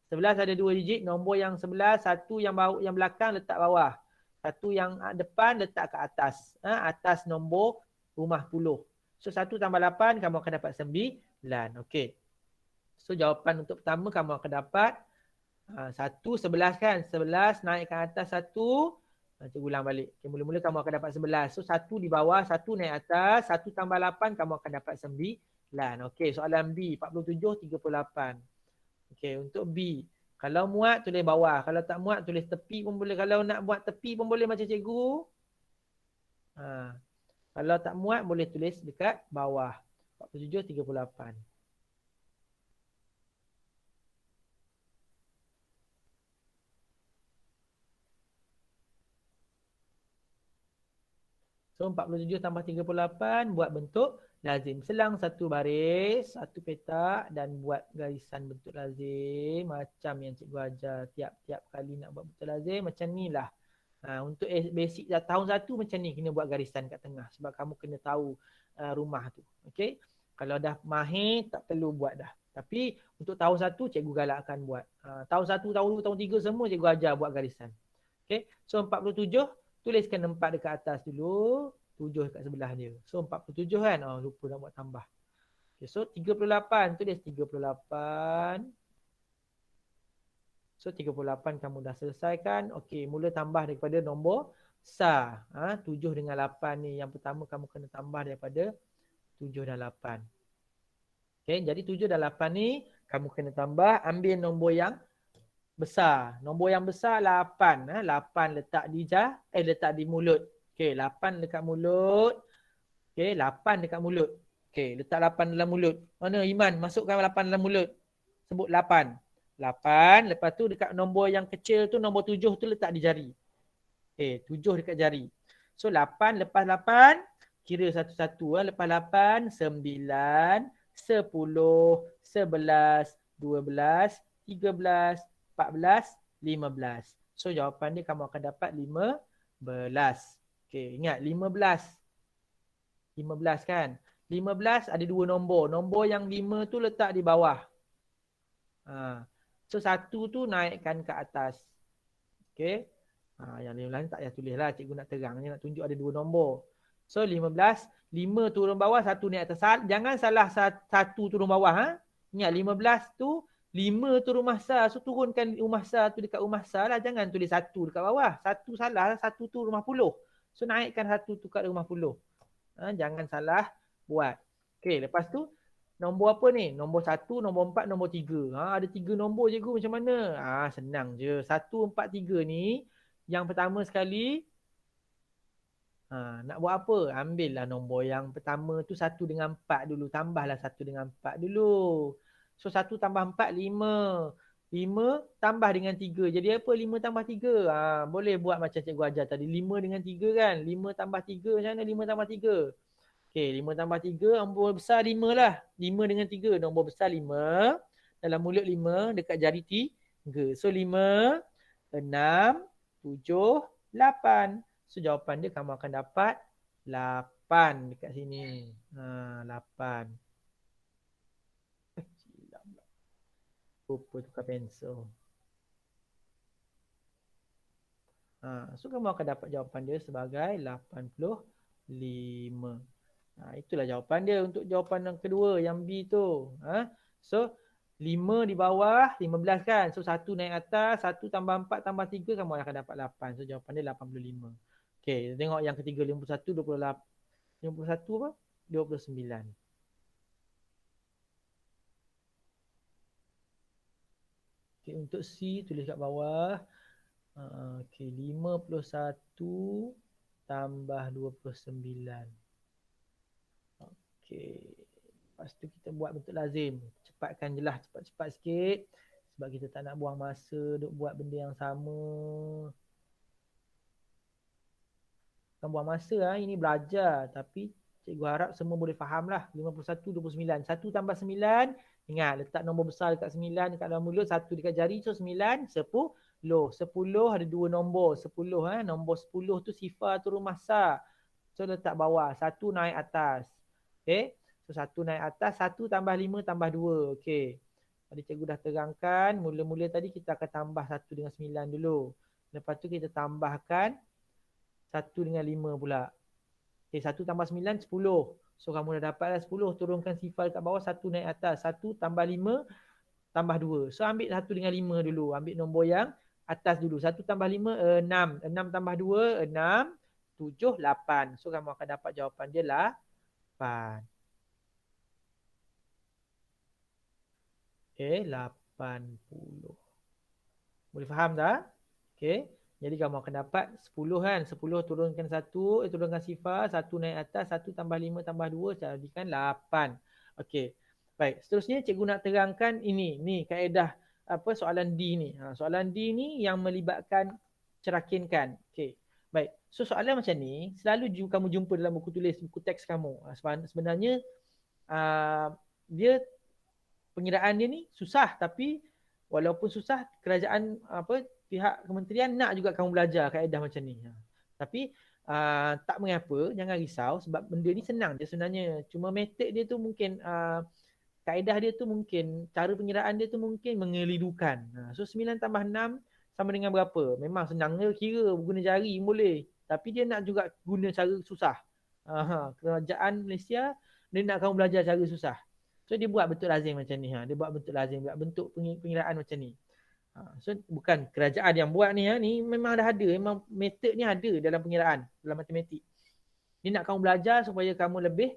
11 ada 2 digit. Nombor yang 11, 1 yang belakang letak bawah. 1 yang depan letak ke atas. Atas nombor rumah puluh. So 1 tambah 8 kamu akan dapat 9. Okey. So jawapan untuk pertama kamu akan dapat 1, 11 kan. 11 naikkan atas 1. Cikgu ulang balik. Okay, mula-mula kamu akan dapat 11. So 1 di bawah, 1 naik atas. 1 tambah 8 kamu akan dapat 9. Okey, soalan B. 47, 38. Okey, untuk B. Kalau muat tulis bawah. Kalau tak muat tulis tepi pun boleh. Kalau nak buat tepi pun boleh macam cikgu. Kalau tak muat boleh tulis dekat bawah. 47, 38. So 47 tambah 38 buat bentuk lazim. Selang satu baris, satu petak dan buat garisan bentuk lazim. Macam yang cikgu ajar tiap-tiap kali nak buat bentuk lazim. Macam ni lah. Untuk basic tahun 1 macam ni kena buat garisan kat tengah. Sebab kamu kena tahu rumah tu. Okay. Kalau dah mahir tak perlu buat dah. Tapi untuk tahun 1 cikgu galakkan buat. Tahun 1, tahun 2, tahun 3 semua cikgu ajar buat garisan. Okay. So 47 tuliskan 4 dekat atas dulu. 7 dekat sebelah dia. So 47 kan. Lupa nak buat tambah. Okay. So 38 tulis 38. So 38 kamu dah selesaikan. Okey, mula tambah daripada nombor besar. 7 dengan 8 ni. Yang pertama kamu kena tambah daripada 7 dan 8. Okey, jadi 7 dan 8 ni kamu kena tambah. Ambil nombor yang besar. Nombor yang besar 8. 8 letak di mulut. Okey, 8 dekat mulut. Okey, 8 dekat mulut. Okey, letak 8 dalam mulut. Mana Iman? Masukkan 8 dalam mulut. Sebut 8. 8. Lepas tu dekat nombor yang kecil tu, nombor 7 tu letak di jari. Okay, 7 dekat jari. So 8 lepas 8, kira satu-satu. Lepas 8, 9, 10, 11, 12, 13, 14, 15. So jawapan dia kamu akan dapat 15. Okay, ingat 15. 15 kan? 15 ada 2 nombor. Nombor yang 5 tu letak di bawah. So 1 tu naikkan ke atas. Okay. Yang lain tak payah tulis lah. Cikgu nak terang ni, nak tunjuk ada 2 nombor. So 15, 5 turun bawah, 1 naik atas. Jangan salah 1 turun bawah. Ingat 15 tu, 5 tu rumah besar. So turunkan rumah besar tu dekat rumah besar lah. Jangan tulis 1 dekat bawah. 1 salah, 1 tu rumah puluh. So naikkan 1 tu kat rumah puluh. Jangan salah buat. Okay, lepas tu nombor apa ni? Nombor 1, nombor 4, nombor 3. Ada 3 nombor cikgu macam mana? Senang je. 1, 4, 3 ni yang pertama sekali nak buat apa? Ambillah nombor yang pertama tu 1 dengan 4 dulu. Tambahlah 1 dengan 4 dulu. So 1 tambah 4, 5. 5 tambah dengan 3. Jadi apa 5 tambah 3? Boleh buat macam cikgu ajar tadi. 5 dengan 3 kan? 5 tambah 3 macam mana 5 tambah 3? Okey, 5 tambah 3, nombor besar 5 lah. 5 dengan 3, nombor besar 5. Dalam mulut 5, dekat jari 3. So 5, 6, 7, 8. So jawapan dia kamu akan dapat 8 dekat sini. 8. Lupa tukar pensel. So kamu akan dapat jawapan dia sebagai 85. Itulah jawapan dia untuk jawapan yang kedua, yang B tu. So 5 di bawah, 15 kan. So 1 naik atas, 1 tambah 4 tambah 3 kamu akan dapat 8. So jawapan dia 85. Okey, tengok yang ketiga 51, 28. 51 apa? 29. Okey, untuk C tulis kat bawah. Okey, 51 tambah 29. Okey. Lepas tu kita buat bentuk lazim. Cepatkan je lah, cepat-cepat sikit. Sebab kita tak nak buang masa duk buat benda yang sama. Bukan buang masa lah, ini belajar. Tapi cikgu harap semua boleh faham lah. 51, 29. 1 tambah 9, ingat letak nombor besar dekat 9 dekat dalam mulut, 1 dekat jari. So 9, 10. 10 ada 2 nombor. 10 nombor 10 tu sifar tu rumah sa. So letak bawah, 1 naik atas. Okay. So 1 naik atas, 1 tambah 5 tambah 2. Okay. Tadi cikgu dah terangkan, mula-mula tadi kita akan tambah 1 dengan 9 dulu. Lepas tu kita tambahkan 1 dengan 5 pula. Okay, 1 tambah 9, 10. So kamu dah dapat dah 10. Turunkan sifar kat bawah, 1 naik atas. 1 tambah 5 tambah 2. So ambil 1 dengan 5 dulu. Ambil nombor yang atas dulu. 1 tambah 5, 6. 6 tambah 2, 6. 7, 8. So kamu akan dapat jawapan dia 8. Okay, 80. Boleh faham tak? Okay. Jadi kamu akan dapat 10 kan. 10 turunkan 1, turunkan sifar, 1 naik atas, 1 tambah 5 tambah 2, jadikan 8. Okay. Baik, seterusnya cikgu nak terangkan ini. Ni kaedah soalan D ni. Soalan D ni yang melibatkan cerakinkan. Okay. Baik. So soalan macam ni selalu kamu jumpa dalam buku tulis, buku teks kamu. Sebenarnya dia pengiraan dia ni susah, tapi walaupun susah, kerajaan pihak kementerian nak juga kamu belajar kaedah macam ni. Tapi tak mengapa, jangan risau sebab benda ni senang je sebenarnya. Cuma metod dia tu mungkin kaedah dia tu mungkin, cara pengiraan dia tu mungkin mengelirukan. So 9 tambah 6 sama dengan berapa? Memang senang je kira, guna jari boleh. Tapi dia nak juga guna cara susah. Kerajaan Malaysia dia nak kamu belajar cara susah. So dia buat bentuk lazim macam ni. Dia buat bentuk lazim, buat bentuk pengiraan macam ni. So bukan kerajaan yang buat ni. Ni memang dah ada. Memang metod ni ada dalam pengiraan, dalam matematik. Dia nak kamu belajar supaya kamu lebih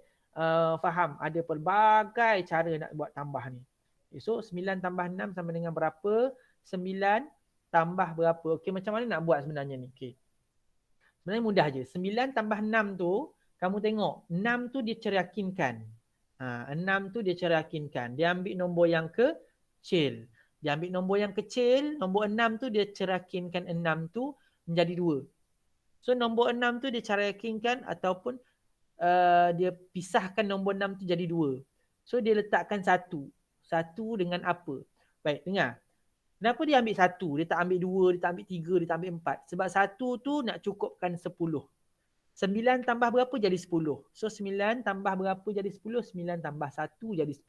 faham. Ada pelbagai cara nak buat tambah ni. So 9 tambah 6 sama dengan berapa? 9 tambah berapa? Okey, macam mana nak buat sebenarnya ni? Okey. Sebenarnya mudah je. 9 tambah 6 tu, kamu tengok. 6 tu dia cerakinkan. 6 tu dia cerakinkan. Dia ambil nombor yang kecil. Dia ambil nombor yang kecil, nombor 6 tu dia cerakinkan 6 tu menjadi 2. So nombor 6 tu dia cerakinkan ataupun dia pisahkan nombor 6 tu jadi 2. So dia letakkan 1. 1 dengan apa? Baik, dengar. Kenapa dia ambil 1? Dia tak ambil 2, dia tak ambil 3, dia tak ambil 4. Sebab 1 tu nak cukupkan 10. 9 tambah berapa jadi 10. So 9 tambah berapa jadi 10? 9 tambah 1 jadi 10.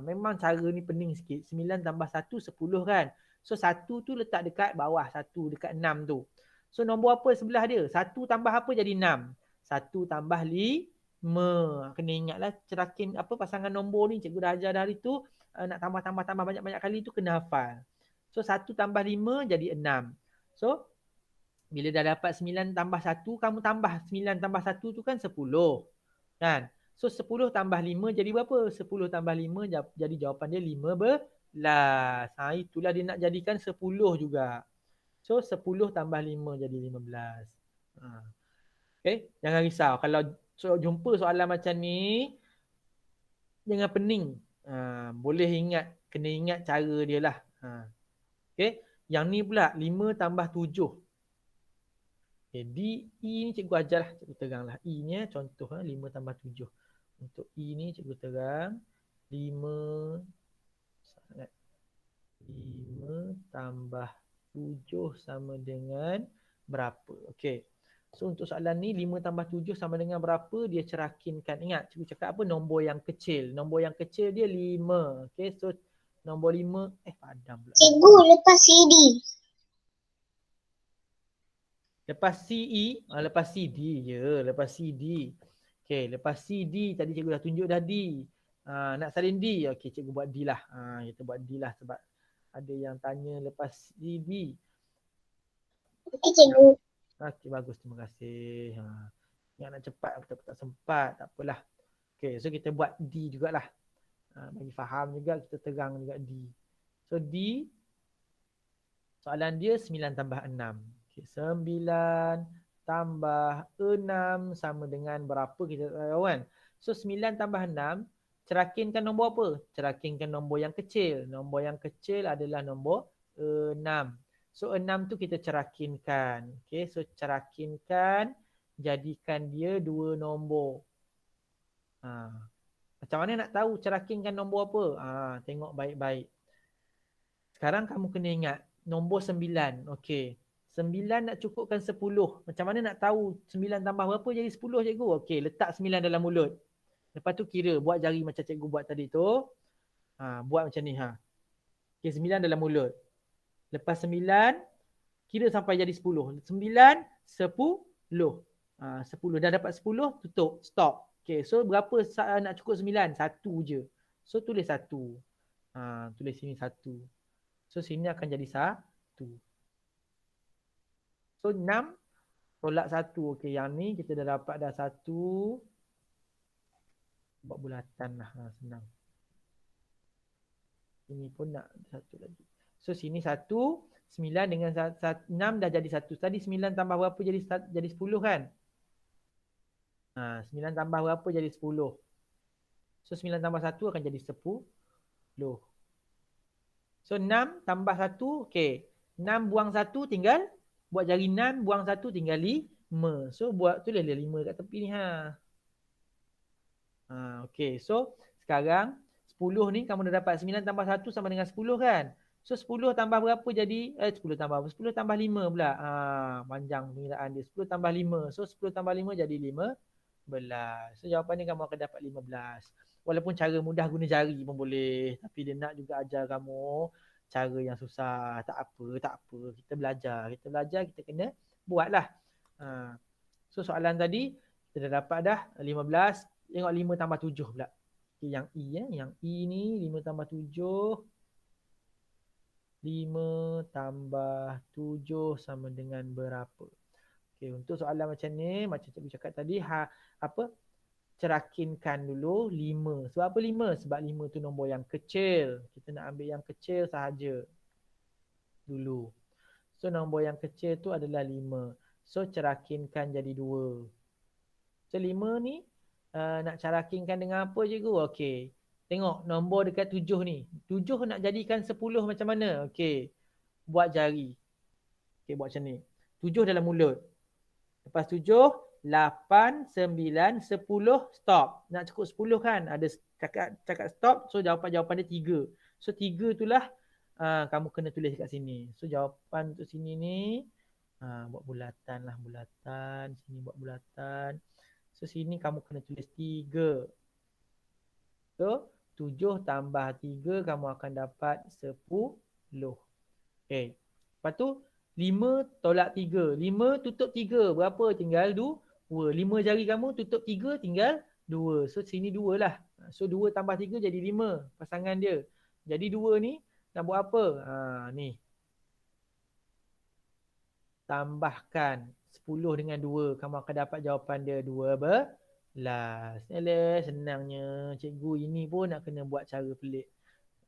Memang cara ni pening sikit. 9 tambah 1, 10 kan. So 1 tu letak dekat bawah 1, dekat 6 tu. So nombor apa sebelah dia? 1 tambah apa jadi 6? 1 tambah 5. Kena ingatlah cerakin pasangan nombor ni. Cikgu dah ajar dah hari tu. Nak tambah banyak-banyak kali tu kena hafal. So 1 tambah 5 jadi 6. So bila dah dapat 9 tambah 1, kamu tambah 9 tambah 1 tu kan 10. Kan? So 10 tambah 5 jadi berapa? 10 tambah 5 jadi jawapan dia 15. Itulah dia nak jadikan 10 juga. So 10 tambah 5 jadi 15. Okay? Jangan risau. Kalau jumpa soalan macam ni, jangan pening. Boleh ingat. Kena ingat cara dia lah. Okay? Yang ni pula 5 tambah 7. Okay, E ni cikgu ajar lah, cikgu terang lah. E ni contoh 5 tambah 7. Untuk E ni cikgu terang 5 tambah 7 sama dengan berapa. Okay. So untuk soalan ni 5 tambah 7 sama dengan berapa, dia cerakinkan. Ingat cikgu cakap apa? Nombor yang kecil. Nombor yang kecil dia 5. Okay, so nombor 5 padam pula. Cikgu lepas CD. Lepas CE, lepas CD je, lepas CD. Okey, lepas CD tadi cikgu dah tunjuk dah D. Nak salin D, okey cikgu buat D lah. Kita buat D lah sebab ada yang tanya lepas CD. Okey cikgu. Okey, bagus, terima kasih. Yang nak cepat aku tak sempat, tak apalah. Okey, so kita buat D jugalah. Bagi faham juga, kita terang juga D. So D Soalan dia 9 tambah 6. Okay, 9 tambah 6 sama dengan berapa kita tak tahu kan. So 9 tambah 6, cerakinkan nombor apa? Cerakinkan nombor yang kecil. Nombor yang kecil adalah nombor 6. So 6 tu kita cerakinkan. Okay, so cerakinkan, jadikan dia 2 nombor. Ha. Macam mana nak tahu cerakinkan nombor apa? Ha, tengok baik-baik. Sekarang kamu kena ingat nombor 9. Okey. 9 nak cukupkan 10. Macam mana nak tahu 9 tambah berapa jadi 10 cikgu? Okey, letak 9 dalam mulut. Lepas tu kira, buat jari macam cikgu buat tadi tu. Ha, buat macam ni. Ha. Okey, 9 dalam mulut. Lepas 9, kira sampai jadi 10. 9, 10. 10. Dah dapat 10, tutup. Stop. Okey, so berapa nak cukup 9? 1 je. So tulis 1. Tulis sini 1. So sini akan jadi 1. So 6 tolak 1. Okey, yang ni kita dah dapat dah 1. Buat bulatan lah. Senang. Ini pun nak 1 lagi. So sini 1. 9 dengan 6 dah jadi 1. Tadi 9 tambah berapa jadi 10 kan? 9 tambah berapa jadi 10. So 9 tambah 1 akan jadi 10. So 6 tambah 1. Okey. 6 buang 1 tinggal. Buat jari 6 buang 1 tinggal 5. So tulis 5 kat tepi ni. Okey. So sekarang 10 ni kamu dah dapat 9 tambah 1 sama dengan 10 kan? So 10 tambah berapa jadi 10 tambah apa? 10 tambah 5 pula. Panjang pengiraan dia. 10 tambah 5. So 10 tambah 5 jadi 15. So jawapan ni kamu akan dapat 15. Walaupun cara mudah guna jari pun boleh. Tapi dia nak juga ajar kamu cara yang susah. Tak apa. Kita belajar, kita kena buatlah. So soalan tadi kita dah dapat dah 15. Tengok 5 tambah 7 pula. Okay, yang E yang E ni 5 tambah 7. 5 tambah 7 sama dengan berapa? Okay, untuk soalan macam ni, macam cikgu cakap tadi, cerakinkan dulu 5. Sebab apa 5? Sebab 5 tu nombor yang kecil. Kita nak ambil yang kecil sahaja dulu. So nombor yang kecil tu adalah 5. So cerakinkan jadi 2. So 5 ni nak cerakinkan dengan apa cikgu? Okey. Tengok nombor dekat 7 ni. 7 nak jadikan 10 macam mana? Okey. Buat jari. Okey, buat macam ni. 7 dalam mulut. Lepas 7, 8, 9, 10, stop. Nak cukup 10 kan? Ada cakap stop. So jawapan dia 3. So 3 itulah kamu kena tulis kat sini. So jawapan untuk sini ni buat bulatan lah. Bulatan. Sini buat bulatan. So sini kamu kena tulis 3. So 7 tambah 3 kamu akan dapat 10. Okay. Lepas tu 5 tolak 3. 5 tutup 3. Berapa? Tinggal 2. 5 jari kamu tutup 3 tinggal 2. So sini 2 lah. So 2 tambah 3 jadi 5. Pasangan dia. Jadi 2 ni nak buat apa? Ni. Tambahkan 10 dengan 2. Kamu akan dapat jawapan dia 12. Senangnya. Cikgu ini pun nak kena buat cara pelik.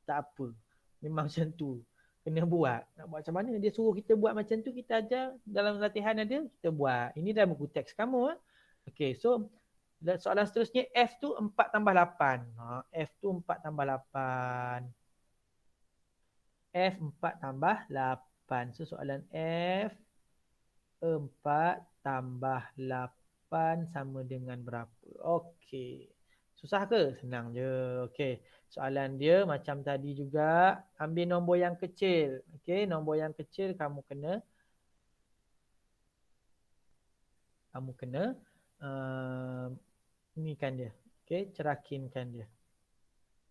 Tak apa. Memang macam tu. Kena buat. Nak buat macam mana? Dia suruh kita buat macam tu. Kita ajar dalam latihan ada. Kita buat. Ini dalam buku teks kamu. Okay. So soalan seterusnya. F tu 4 tambah 8. F tu 4 tambah 8. F 4 tambah 8. So soalan F 4 tambah 8 sama dengan berapa? Okey. Susah ke? Senang je. Okey. Soalan dia macam tadi juga. Ambil nombor yang kecil. Okey. Nombor yang kecil kamu kena ni kan dia. Okey. Cerakinkan dia.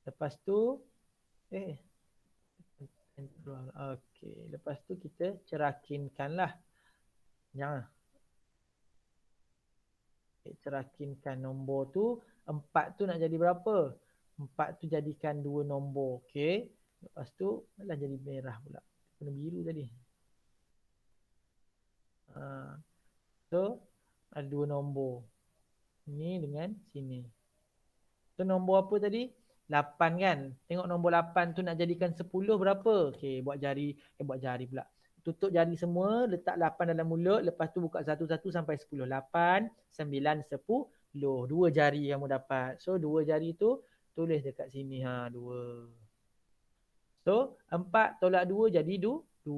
Lepas tu okey. Lepas tu kita cerakinkanlah. Jangan. Cerakinkan nombor tu. 4 tu nak jadi berapa? 4 tu jadikan 2 nombor. Okey. Lepas tu malah jadi merah pula. Kena biru tadi. So ada 2 nombor. Ini dengan sini. So nombor apa tadi? 8 kan? Tengok nombor 8 tu nak jadikan 10 berapa? Okey, buat jari pula. tutup jari semua, letak 8 dalam mulut, lepas tu buka satu-satu sampai 10. 8, 9, 10. 2 jari kamu dapat. So 2 jari tu tulis dekat sini. 2. So 4 tolak 2 jadi 2.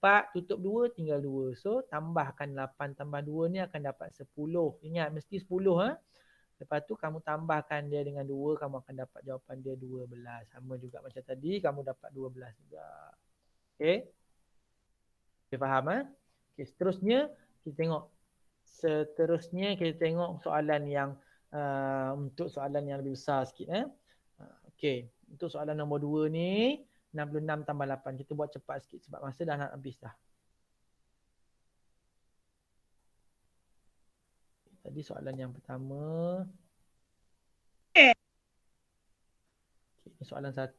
4 tutup 2 tinggal 2. So tambahkan 8 tambah 2 ni akan dapat 10. Ingat mesti 10. Lepas tu kamu tambahkan dia dengan 2, kamu akan dapat jawapan dia 12. Sama juga macam tadi, kamu dapat 12 juga. Okay. Okay, faham? Okay, seterusnya kita tengok soalan yang untuk soalan yang lebih besar sikit. Okay, untuk soalan nombor 2 ni 66 tambah 8. Kita buat cepat sikit sebab masa dah nak habis dah. Tadi soalan yang pertama. Okay, ini soalan 1.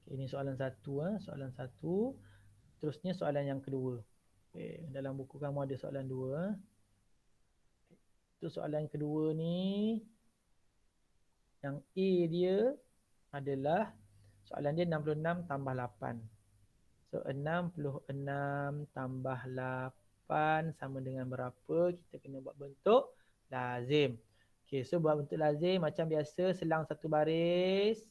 Okay, ini soalan 1. Soalan 1. Terusnya soalan yang kedua. Okay, dalam buku kamu ada soalan 2. Itu soalan kedua ni. Yang A dia adalah soalan dia 66 tambah 8. So 66 tambah 8 sama dengan berapa? Kita kena buat bentuk lazim. Okay, so buat bentuk lazim macam biasa, selang satu baris.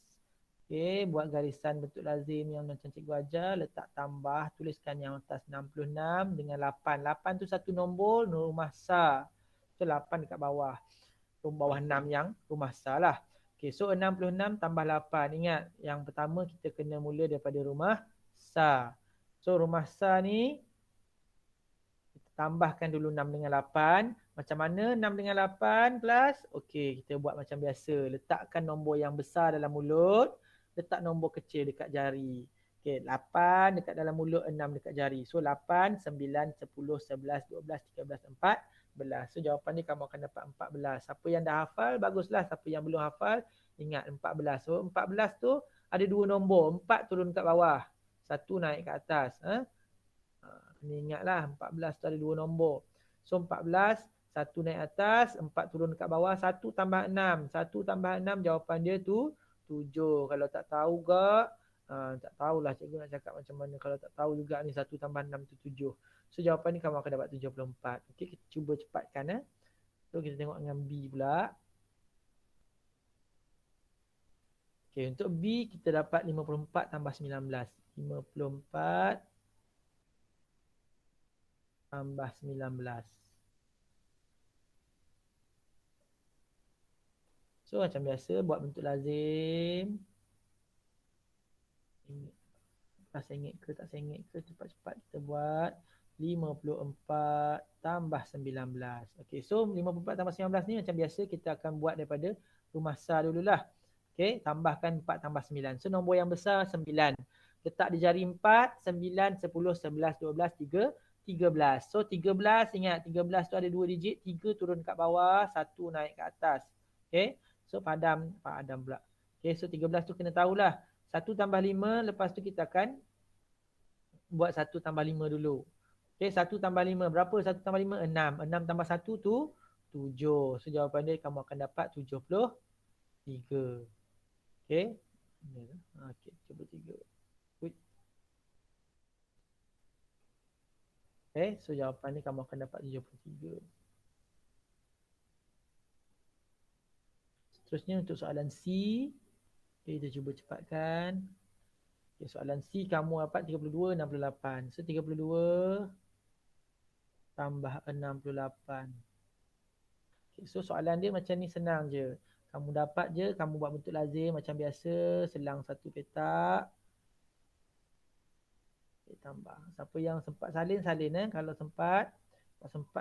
Okay, buat garisan bentuk lazim yang macam cikgu ajar. Letak tambah, tuliskan yang atas 66 dengan 8. 8 tu satu nombor, rumah sah. So 8 dekat bawah. Bawah 6 yang rumah sah lah. Okay, so 66 tambah 8. Ingat, yang pertama kita kena mula daripada rumah sah. So rumah sah ni, kita tambahkan dulu 6 dengan 8. Macam mana 6 dengan 8 plus? Okay, kita buat macam biasa. Letakkan nombor yang besar dalam mulut. Letak nombor kecil dekat jari. Okay, 8 dekat dalam mulut, 6 dekat jari. So 8, 9, 10, 11, 12, 13, 14. So jawapan ni kamu akan dapat 14. Siapa yang dah hafal, baguslah. Siapa yang belum hafal, ingat 14. So 14 tu ada 2 nombor. 4 turun kat bawah. 1 naik ke atas. Kena ingatlah 14 tu ada 2 nombor. So 14, 1 naik atas, 4 turun kat bawah, 1 tambah 6. 1 tambah 6 jawapan dia tu 7. Kalau tak tahu ke, tak tahulah cikgu nak cakap macam mana. Kalau tak tahu juga ni 1 tambah 6 tu 7. So jawapan ni kamu akan dapat 74. Okey, kita cuba cepatkan. So kita tengok dengan B pula. Okey, untuk B kita dapat 54 tambah 19. 54 tambah 19. So macam biasa buat bentuk lazim. Tak sengit ke tak sengit ke, cepat-cepat kita buat. 54 tambah 19. Okey, so 54 tambah 19 ni macam biasa kita akan buat daripada rumah sah dululah. Okey, tambahkan 4 tambah 9. So nombor yang besar 9. Letak di jari 4, 9, 10, 11, 12, 3, 13. So 13, ingat 13 tu ada 2 digit, 3 turun kat bawah, 1 naik ke atas. Okey, so padam pula. Okey, so 13 tu kena tahulah. 1 tambah 5, lepas tu kita akan buat 1 tambah 5 dulu. Okey, 1 tambah 5. Berapa 1 tambah 5? 6. 6 tambah 1 tu 7. So jawapan dia kamu akan dapat 73. Okey. Okey, 73. Okey, so jawapan ni kamu akan dapat 73. Seterusnya untuk soalan C. Okay, kita cuba cepatkan. Okay, soalan C kamu dapat 32, 68. So 32 tambah 68. Okay, so soalan dia macam ni senang je. Kamu dapat je, kamu buat bentuk lazim macam biasa. Selang satu petak. Okay, tambah. Siapa yang sempat salin. Kalau sempat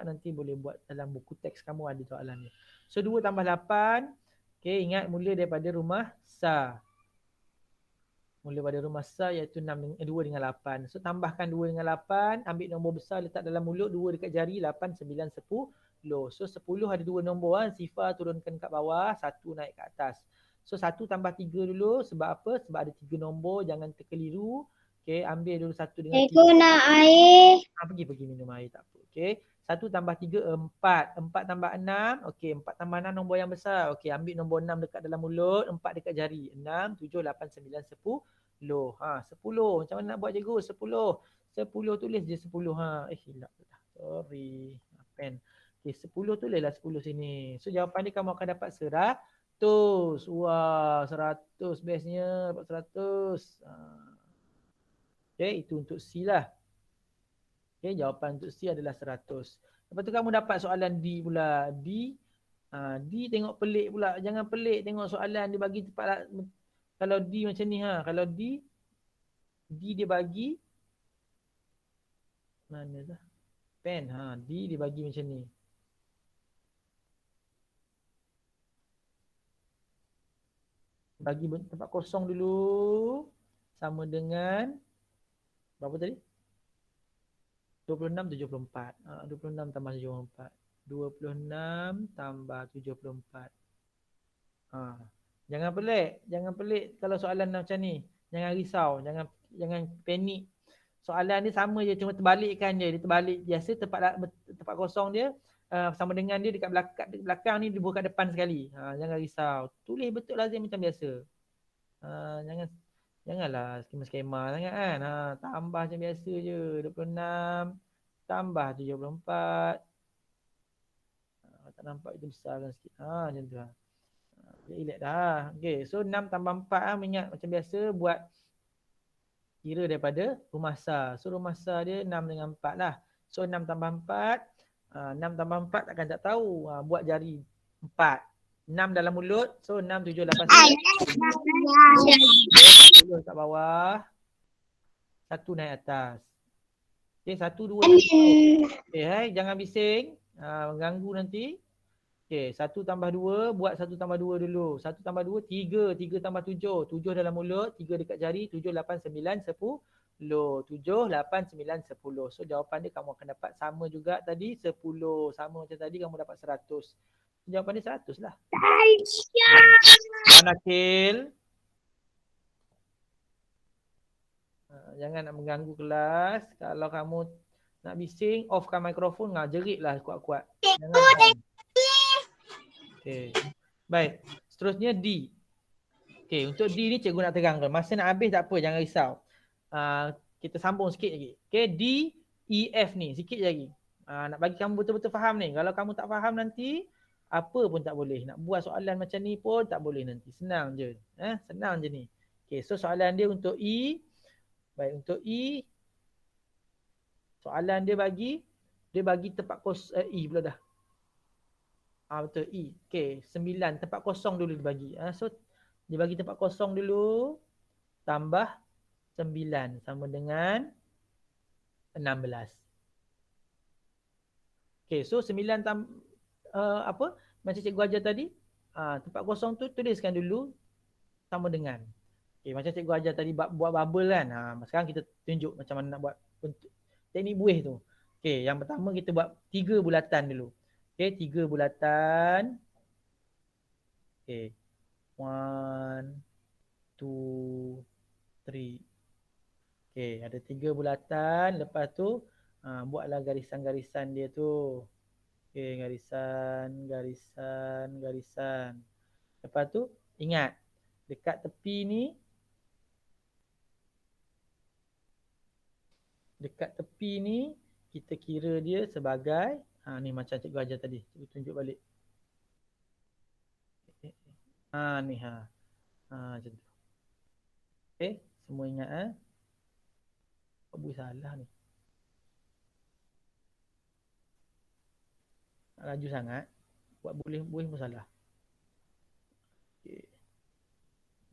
nanti boleh buat dalam buku teks kamu ada soalan ni. So 2 tambah 8. Okay, ingat mula daripada rumah sah. Mula pada rumah sah iaitu 2 dengan 8. So tambahkan 2 dengan 8. Ambil nombor besar letak dalam mulut. 2 dekat jari. 8, 9, 10. So 10 ada 2 nombor. Sifar turunkan kat bawah. 1 naik ke atas. So 1 tambah 3 dulu. Sebab apa? Sebab ada 3 nombor. Jangan terkeliru. Okay, ambil dulu 1 dengan 3. Cikgu nak air. Pergi minum air tak apa. Okay. 1 tambah 3, 4. 4 tambah 6, okey, 4 tambah 6 nombor yang besar. Okey, ambil nombor 6 dekat dalam mulut, 4 dekat jari. 6, 7, 8, 9, 10. 10. Macam mana nak buat cikgu? 10. 10 tulis je 10. Hilap dah. Sorry. Pen. Okey, 10 tulislah 10 sini. So jawapan dia kamu akan dapat 100. Wah, 100 bestnya. Dapat 100. Okey, itu untuk C lah. Okay, jawapan untuk C adalah 100. Lepas tu kamu dapat soalan D pula. D tengok pelik pula. Jangan pelik tengok soalan dia bagi tepat. Kalau D macam ni Kalau D dia bagi mana dah? Pen D dia bagi macam ni. Bagi tempat kosong dulu. Sama dengan berapa tadi? 26, 74. 26 tambah 74. 26 tambah 74. Jangan pelik kalau soalan macam ni. Jangan risau, jangan panik. Soalan ni sama je, cuma terbalikkan je. Dia terbalik. Biasa tempat kosong dia sama dengan dia dekat belakang ni dia buka depan sekali. Jangan risau. Tulis betul lazim macam biasa. Janganlah skema-skema sangat kan. Tambah macam biasa je. 26 tambah 74. Tak nampak itu besarkan sikit. Macam tu Relax dah. Okay, so 6 tambah 4 ingat macam biasa buat kira daripada rumah sa. So rumah sa dia 6 dengan 4 lah. So 6 tambah 4. 6 tambah 4 takkan tak tahu. Buat jari 4. 6 dalam mulut. So 6, 7, 8, 9. 10 kat bawah. 1 naik atas. Okay, 1, 2, 3. Okay, jangan bising. Mengganggu nanti. Okay, 1 tambah 2, buat 1 tambah 2 dulu. 1 tambah 2, 3. 3 tambah 7. 7 dalam mulut, 3 dekat jari. 7, 8, 9, 10. 7, 8, 9, 10. So jawapan dia kamu akan dapat sama juga tadi. 10. Sama macam tadi kamu dapat 100. Jawapan dia 100 lah. Nakil. Jangan nak mengganggu kelas. Kalau kamu nak bising, offkan mikrofon. Jeritlah kuat-kuat. Jangan. Okay. Baik. Seterusnya D. Okay, untuk D ni cikgu nak terangkan. Masa nak habis tak apa, jangan risau. Kita sambung sikit lagi. Okay, D, E, F ni. Sikit lagi. Nak bagi kamu betul-betul faham ni. Kalau kamu tak faham nanti, apa pun tak boleh. Nak buat soalan macam ni pun tak boleh nanti. Senang je. Senang je ni. Okay, so soalan dia untuk E. Baik, untuk E. Soalan dia bagi tempat E pula dah. Betul, E. Okay, 9. Tempat kosong dulu dia bagi. So, dia bagi tempat kosong dulu. Tambah 9. Sama dengan 16. Okay, so 9 macam cikgu ajar tadi. Tempat kosong tu tuliskan dulu. Sama dengan. Okay, macam cikgu ajar tadi buat bubble kan. Sekarang kita tunjuk macam mana nak buat teknik buih tu. Okay, yang pertama kita buat 3 bulatan dulu. Okay, 3 bulatan. Okay. 1, 2, 3. Okay, ada 3 bulatan. Lepas tu, buatlah garisan-garisan dia tu. Okay, garisan. Lepas tu, ingat. Dekat tepi ni, kita kira dia sebagai, ni macam cikgu ajar tadi. Cikgu tunjuk balik. Ni macam tu. Okay, semua ingat buih salah ni. Laju sangat. Buat buih pun salah. Okay.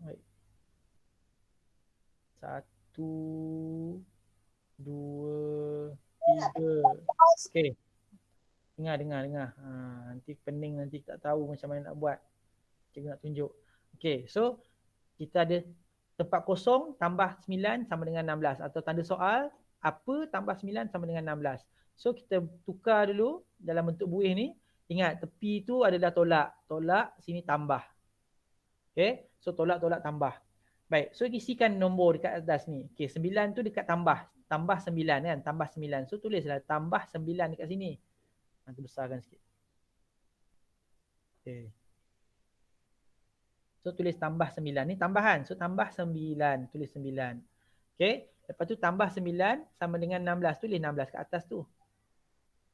Baik. 1, 2, 3. Okay. Dengar. Nanti pening, nanti tak tahu macam mana nak buat. Cikgu nak tunjuk. Okay, so kita ada tempat kosong tambah 9 sama dengan 16. Atau tanda soal, apa tambah 9 sama dengan 16. So kita tukar dulu dalam bentuk buih ni. Ingat, tepi tu adalah tolak. Tolak, sini tambah. Okay, so tolak tambah. Baik, so isikan nombor dekat atas ni. Okay, 9 tu dekat tambah. Tambah 9 kan, tambah 9. So tulislah tambah 9 dekat sini. Kita besarkan sikit. Okay. So tulis tambah 9. Ni tambahan. So tambah 9. Tulis 9. Okay. Lepas tu tambah 9 sama dengan 16. Tulis 16 kat atas tu.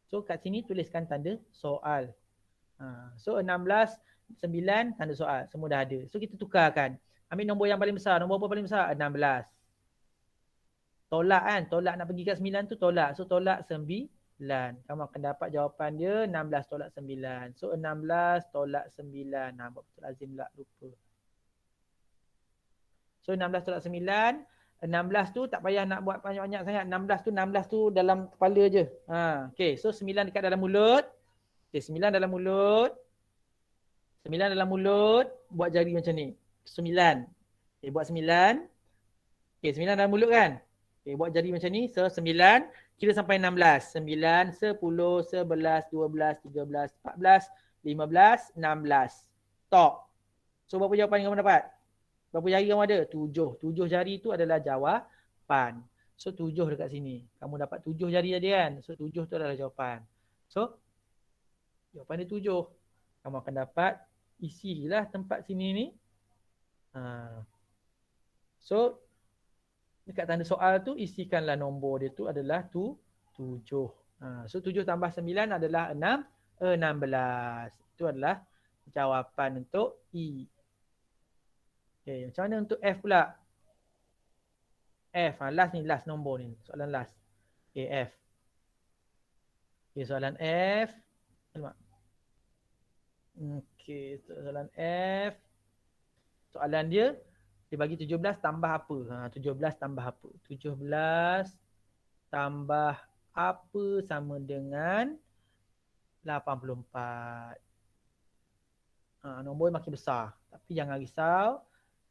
So kat sini tuliskan tanda soal. So 16, 9 tanda soal. Semua dah ada. So kita tukarkan. Ambil nombor yang paling besar. Nombor apa paling besar? 16. Tolak kan. Tolak nak pergi kat 9 tu tolak. So tolak 9. Kamu akan dapat jawapan dia 16 tolak 9. So 16 tolak 9. Buat betul lazim pula lupa. So 16 tolak 9. 16 tu tak payah nak buat banyak-banyak sangat. 16 tu dalam kepala je. Okay. So 9 dekat dalam mulut. Okay. 9 dalam mulut. 9 dalam mulut. Buat jari macam ni. 9. Okay. Buat 9. Okay. 9 dalam mulut kan. Okay. Buat jari macam ni. So 9. Kira sampai 16. 9, 10, 11, 12, 13, 14, 15, 16. Tok. So berapa jawapan kamu dapat? Berapa jari kamu ada? 7. 7 jari tu adalah jawapan. So 7 dekat sini. Kamu dapat 7 jari tadi kan? So 7 tu adalah jawapan. So jawapan dia 7. Kamu akan dapat isilah tempat sini ni. So dekat tanda soal tu isikanlah nombor dia tu adalah 7. So 7 tambah 9 adalah 16. Itu adalah jawapan untuk E. Okay, macam mana untuk F pula? F, last nombor ni. Soalan last. Okay, F. Okay, soalan F. Okay, soalan F. Soalan dia bagi 17 tambah apa? 17 tambah apa? 17 tambah apa sama dengan 84. Nombor makin besar. Tapi jangan risau.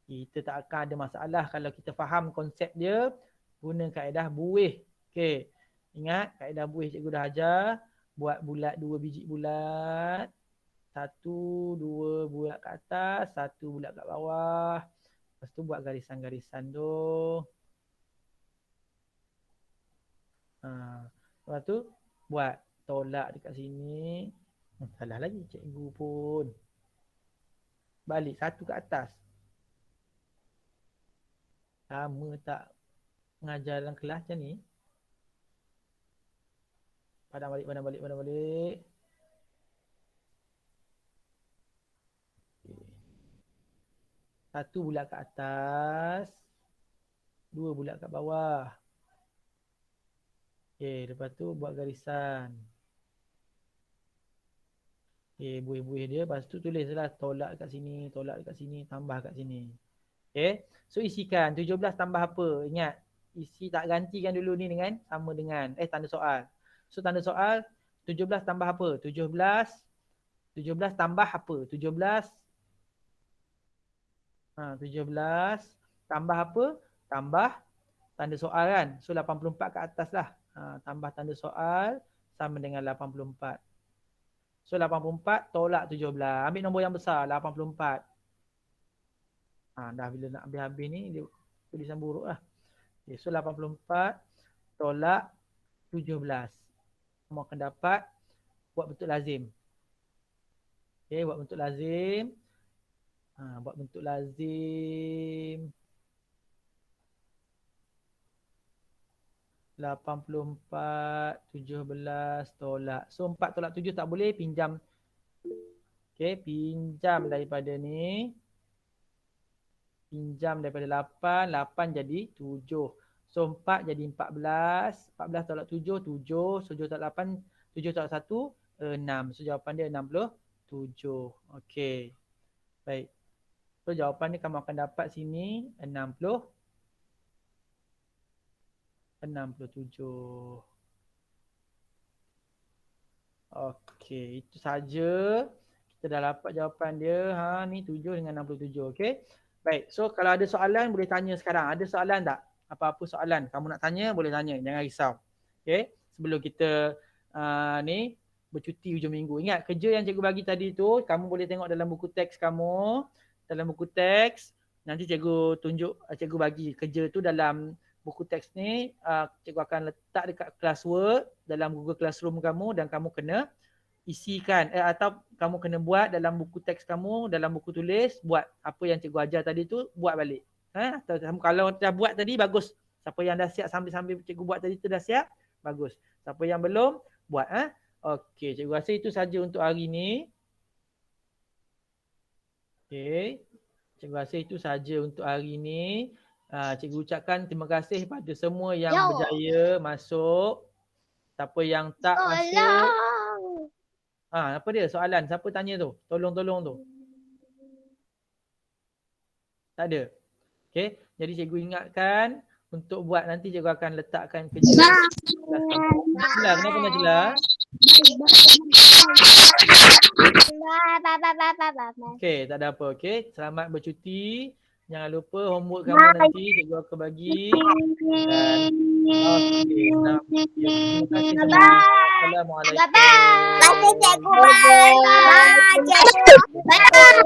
Kita tak akan ada masalah kalau kita faham konsep dia. Guna kaedah buih. Okay. Ingat kaedah buih cikgu dah ajar. Buat bulat 2 biji bulat. 1, 2 bulat kat atas. 1 bulat kat bawah. Lepas tu buat garisan-garisan tu. Lepas tu buat tolak dekat sini. Salah lagi cikgu pun. Balik 1 kat atas. Lama tak mengajar dalam kelas macam ni. Padang balik. Okay. 1 bulat kat atas. 2 bulat kat bawah. Okay, lepas tu buat garisan. Okay, buih-buih dia. Lepas tu tulislah tolak kat sini, tambah kat sini. Okay. So isikan 17 tambah apa? Ingat, isi tak gantikan dulu ni dengan sama dengan tanda soal. So tanda soal 17 tambah apa? 17 tambah apa? 17 tambah apa? Tambah tanda soal kan? So 84 ke atas lah. Tambah tanda soal sama dengan 84. So 84 tolak 17. Ambil nombor yang besar 84. Dah bila nak habis-habis ni dia tulisan buruk lah. Okay, so 84 tolak 17. Kamu akan dapat buat bentuk lazim. Okay, buat bentuk lazim. Buat bentuk lazim. 84, 17 tolak. So 4 tolak 7 tak boleh, pinjam. Okay, pinjam daripada ni. Pinjam daripada 8, 8 jadi 7. So 4 jadi 14, 14 tolak 7, 7. So 7 tolak 8, 7 tolak 1, 6. So jawapan dia 67. Okay. Baik. So jawapan ni kamu akan dapat sini 67. Okey, itu saja. Kita dah dapat jawapan dia. Ni 7 dengan 67. Okey. Baik, so kalau ada soalan boleh tanya sekarang. Ada soalan tak? Apa-apa soalan kamu nak tanya boleh tanya. Jangan risau. Okey. Sebelum kita ni bercuti hujung minggu. Ingat kerja yang cikgu bagi tadi tu kamu boleh tengok dalam buku teks kamu. Dalam buku teks nanti cikgu tunjuk, cikgu bagi kerja tu dalam buku teks ni. Cikgu akan letak dekat classwork dalam Google Classroom kamu dan kamu kena isikan atau kamu kena buat dalam buku teks kamu, dalam buku tulis, buat apa yang cikgu ajar tadi tu, buat balik. Atau kamu kalau dah buat tadi bagus. Siapa yang dah siap sambil-sambil cikgu buat tadi tu dah siap, bagus. Siapa yang belum, buat. Okey, cikgu rasa itu saja untuk hari ni. Okey. Cikgu rasa itu saja untuk hari ni. Cikgu ucapkan terima kasih pada semua yang berjaya masuk. Siapa yang tak masuk. Apa dia soalan? Siapa tanya tu? Tolong tu. Tak ada. Okey. Jadi cikgu ingatkan untuk buat nanti cikgu akan letakkan kerja. Jelas, kenapa nak jelas? Okey, tak ada apa. Okey, selamat bercuti. Jangan lupa homework kamu nanti cikgu akan bagi. Dan terima kasih semua. Assalamualaikum. Bye. Bye, cikgu. Bye.